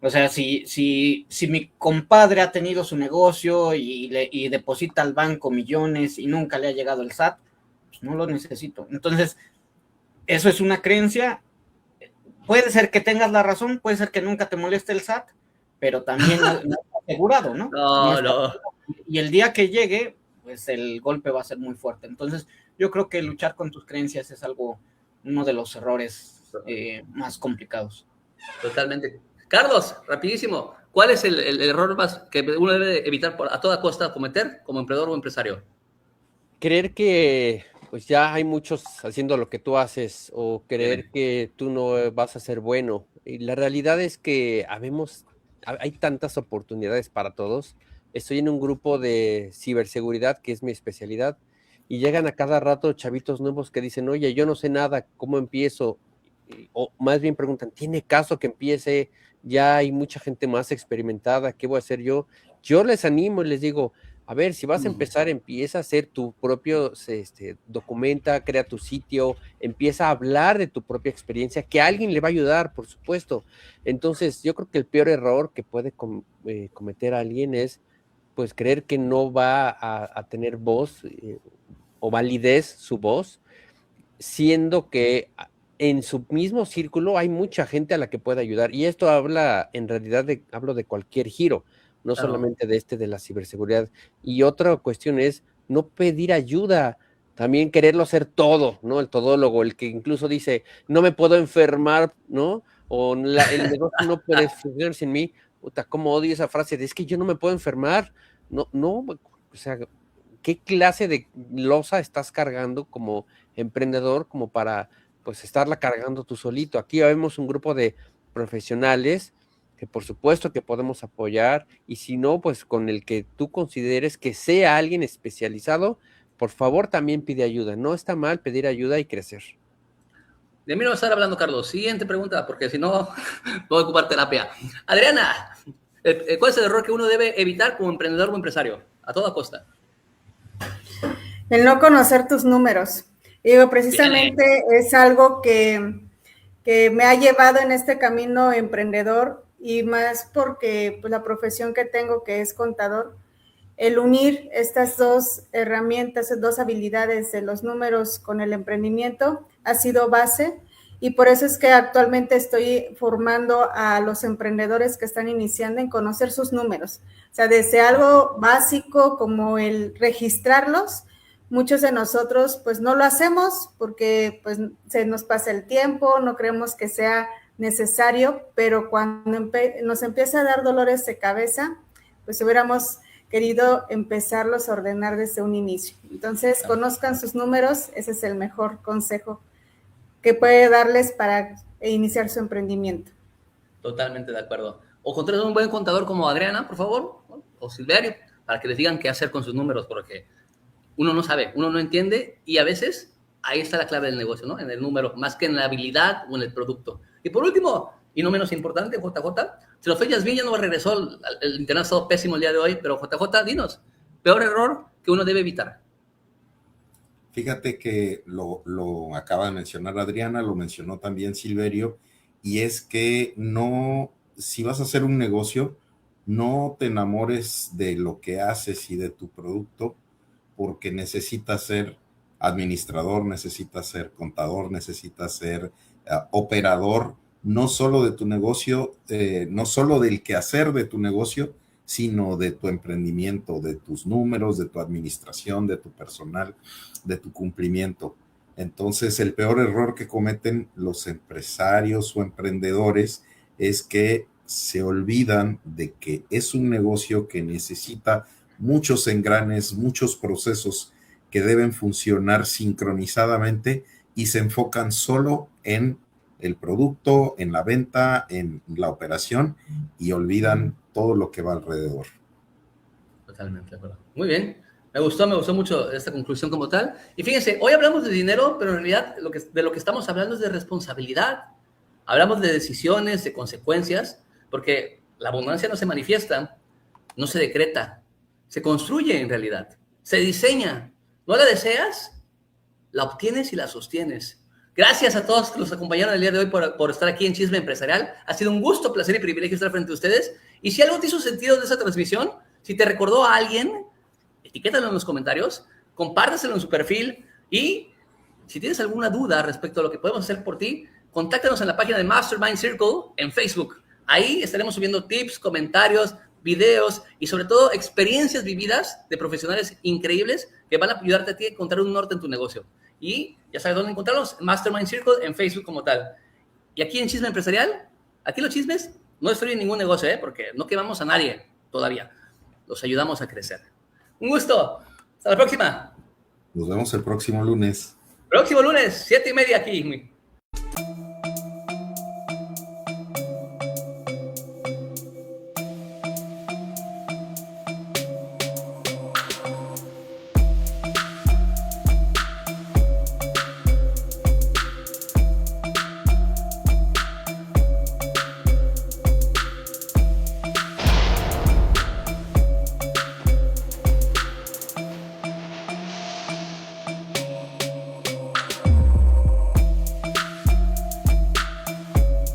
O sea, si mi compadre ha tenido su negocio y deposita al banco millones y nunca le ha llegado el SAT, pues no lo necesito. Entonces, eso es una creencia. Puede ser que tengas la razón, puede ser que nunca te moleste el SAT, pero también no está asegurado, ¿no? No. Y el día que llegue, pues el golpe va a ser muy fuerte. Entonces, yo creo que luchar con tus creencias es uno de los errores más complicados. Totalmente. Carlos, rapidísimo, ¿cuál es el error más que uno debe evitar a toda costa cometer como emprendedor o empresario? Creer que pues ya hay muchos haciendo lo que tú haces o creer que tú no vas a ser bueno. Y la realidad es que hay tantas oportunidades para todos. Estoy en un grupo de ciberseguridad, que es mi especialidad, y llegan a cada rato chavitos nuevos que dicen, oye, yo no sé nada, ¿cómo empiezo? O más bien preguntan, ¿tiene caso que empiece? Ya hay mucha gente más experimentada, ¿qué voy a hacer yo? Yo les animo y les digo, a ver, si vas a empezar, empieza a hacer tu propio, documenta, crea tu sitio, empieza a hablar de tu propia experiencia, que a alguien le va a ayudar, por supuesto. Entonces, yo creo que el peor error que puede cometer alguien es, pues, creer que no va a tener voz o validez su voz, siendo que en su mismo círculo hay mucha gente a la que puede ayudar. Y esto en realidad hablo de cualquier giro, no solamente de la ciberseguridad. Y otra cuestión es no pedir ayuda, también quererlo hacer todo, ¿no? El todólogo, el que incluso dice, no me puedo enfermar, ¿no? O el negocio no puede funcionar sin mí. Puta, cómo odio esa frase de, es que yo no me puedo enfermar. No, o sea, ¿qué clase de losa estás cargando como emprendedor como para pues estarla cargando tú solito? Aquí vemos un grupo de profesionales que por supuesto que podemos apoyar, y si no, pues con el que tú consideres que sea alguien especializado, por favor también pide ayuda. No está mal pedir ayuda y crecer. De mí no va a estar hablando, Carlos. Siguiente pregunta, porque si no, voy a ocupar terapia. Adriana, ¿cuál es el error que uno debe evitar como emprendedor o empresario? A toda costa. El no conocer tus números. Digo, precisamente es algo que que me ha llevado en este camino emprendedor y más porque pues, la profesión que tengo, que es contador, el unir estas dos herramientas, dos habilidades de los números con el emprendimiento ha sido base y por eso es que actualmente estoy formando a los emprendedores que están iniciando en conocer sus números. O sea, desde algo básico como el registrarlos, muchos de nosotros pues no lo hacemos porque pues se nos pasa el tiempo, no creemos que sea necesario, pero cuando nos empieza a dar dolores de cabeza, pues hubiéramos querido empezarlos a ordenar desde un inicio. Entonces, conozcan sus números, ese es el mejor consejo que puede darles para iniciar su emprendimiento. Totalmente de acuerdo. O contraten un buen contador como Adriana, por favor, ¿no? O Silverio, para que les digan qué hacer con sus números, porque uno no sabe, uno no entiende y a veces ahí está la clave del negocio, ¿no? En el número, más que en la habilidad o en el producto. Y por último, y no menos importante, JJ, si lo fechas bien, ya no regresó, el internet ha estado pésimo el día de hoy, pero JJ, dinos, peor error que uno debe evitar. Fíjate que lo acaba de mencionar Adriana, lo mencionó también Silverio, y es que no, si vas a hacer un negocio, no te enamores de lo que haces y de tu producto, porque necesitas ser administrador, necesitas ser contador, necesitas ser operador, no solo de tu negocio, no solo del quehacer de tu negocio, sino de tu emprendimiento, de tus números, de tu administración, de tu personal, de tu cumplimiento. Entonces, el peor error que cometen los empresarios o emprendedores es que se olvidan de que es un negocio que necesita muchos engranes, muchos procesos que deben funcionar sincronizadamente y se enfocan solo en el producto, en la venta, en la operación y olvidan todo lo que va alrededor. Totalmente de acuerdo. Muy bien. Me gustó mucho esta conclusión como tal. Y fíjense, hoy hablamos de dinero, pero en realidad de lo que estamos hablando es de responsabilidad. Hablamos de decisiones, de consecuencias, porque la abundancia no se manifiesta, no se decreta, se construye en realidad, se diseña. ¿No la deseas? La obtienes y la sostienes. Gracias a todos que nos acompañaron el día de hoy por estar aquí en Chisme Empresarial. Ha sido un gusto, placer y privilegio estar frente a ustedes. Y si algo te hizo sentido de esa transmisión, si te recordó a alguien, etiquétalo en los comentarios, compártaselo en su perfil y si tienes alguna duda respecto a lo que podemos hacer por ti, contáctanos en la página de Mastermind Circle en Facebook. Ahí estaremos subiendo tips, comentarios, videos y sobre todo experiencias vividas de profesionales increíbles que van a ayudarte a ti a encontrar un norte en tu negocio. Y ya sabes dónde encontrarlos, Mastermind Circle en Facebook como tal. Y aquí en Chisme Empresarial, aquí los chismes no destruyen ningún negocio, porque no quemamos a nadie todavía. Los ayudamos a crecer. Un gusto. Hasta la próxima. Nos vemos el próximo lunes. Próximo lunes, 7:30 aquí.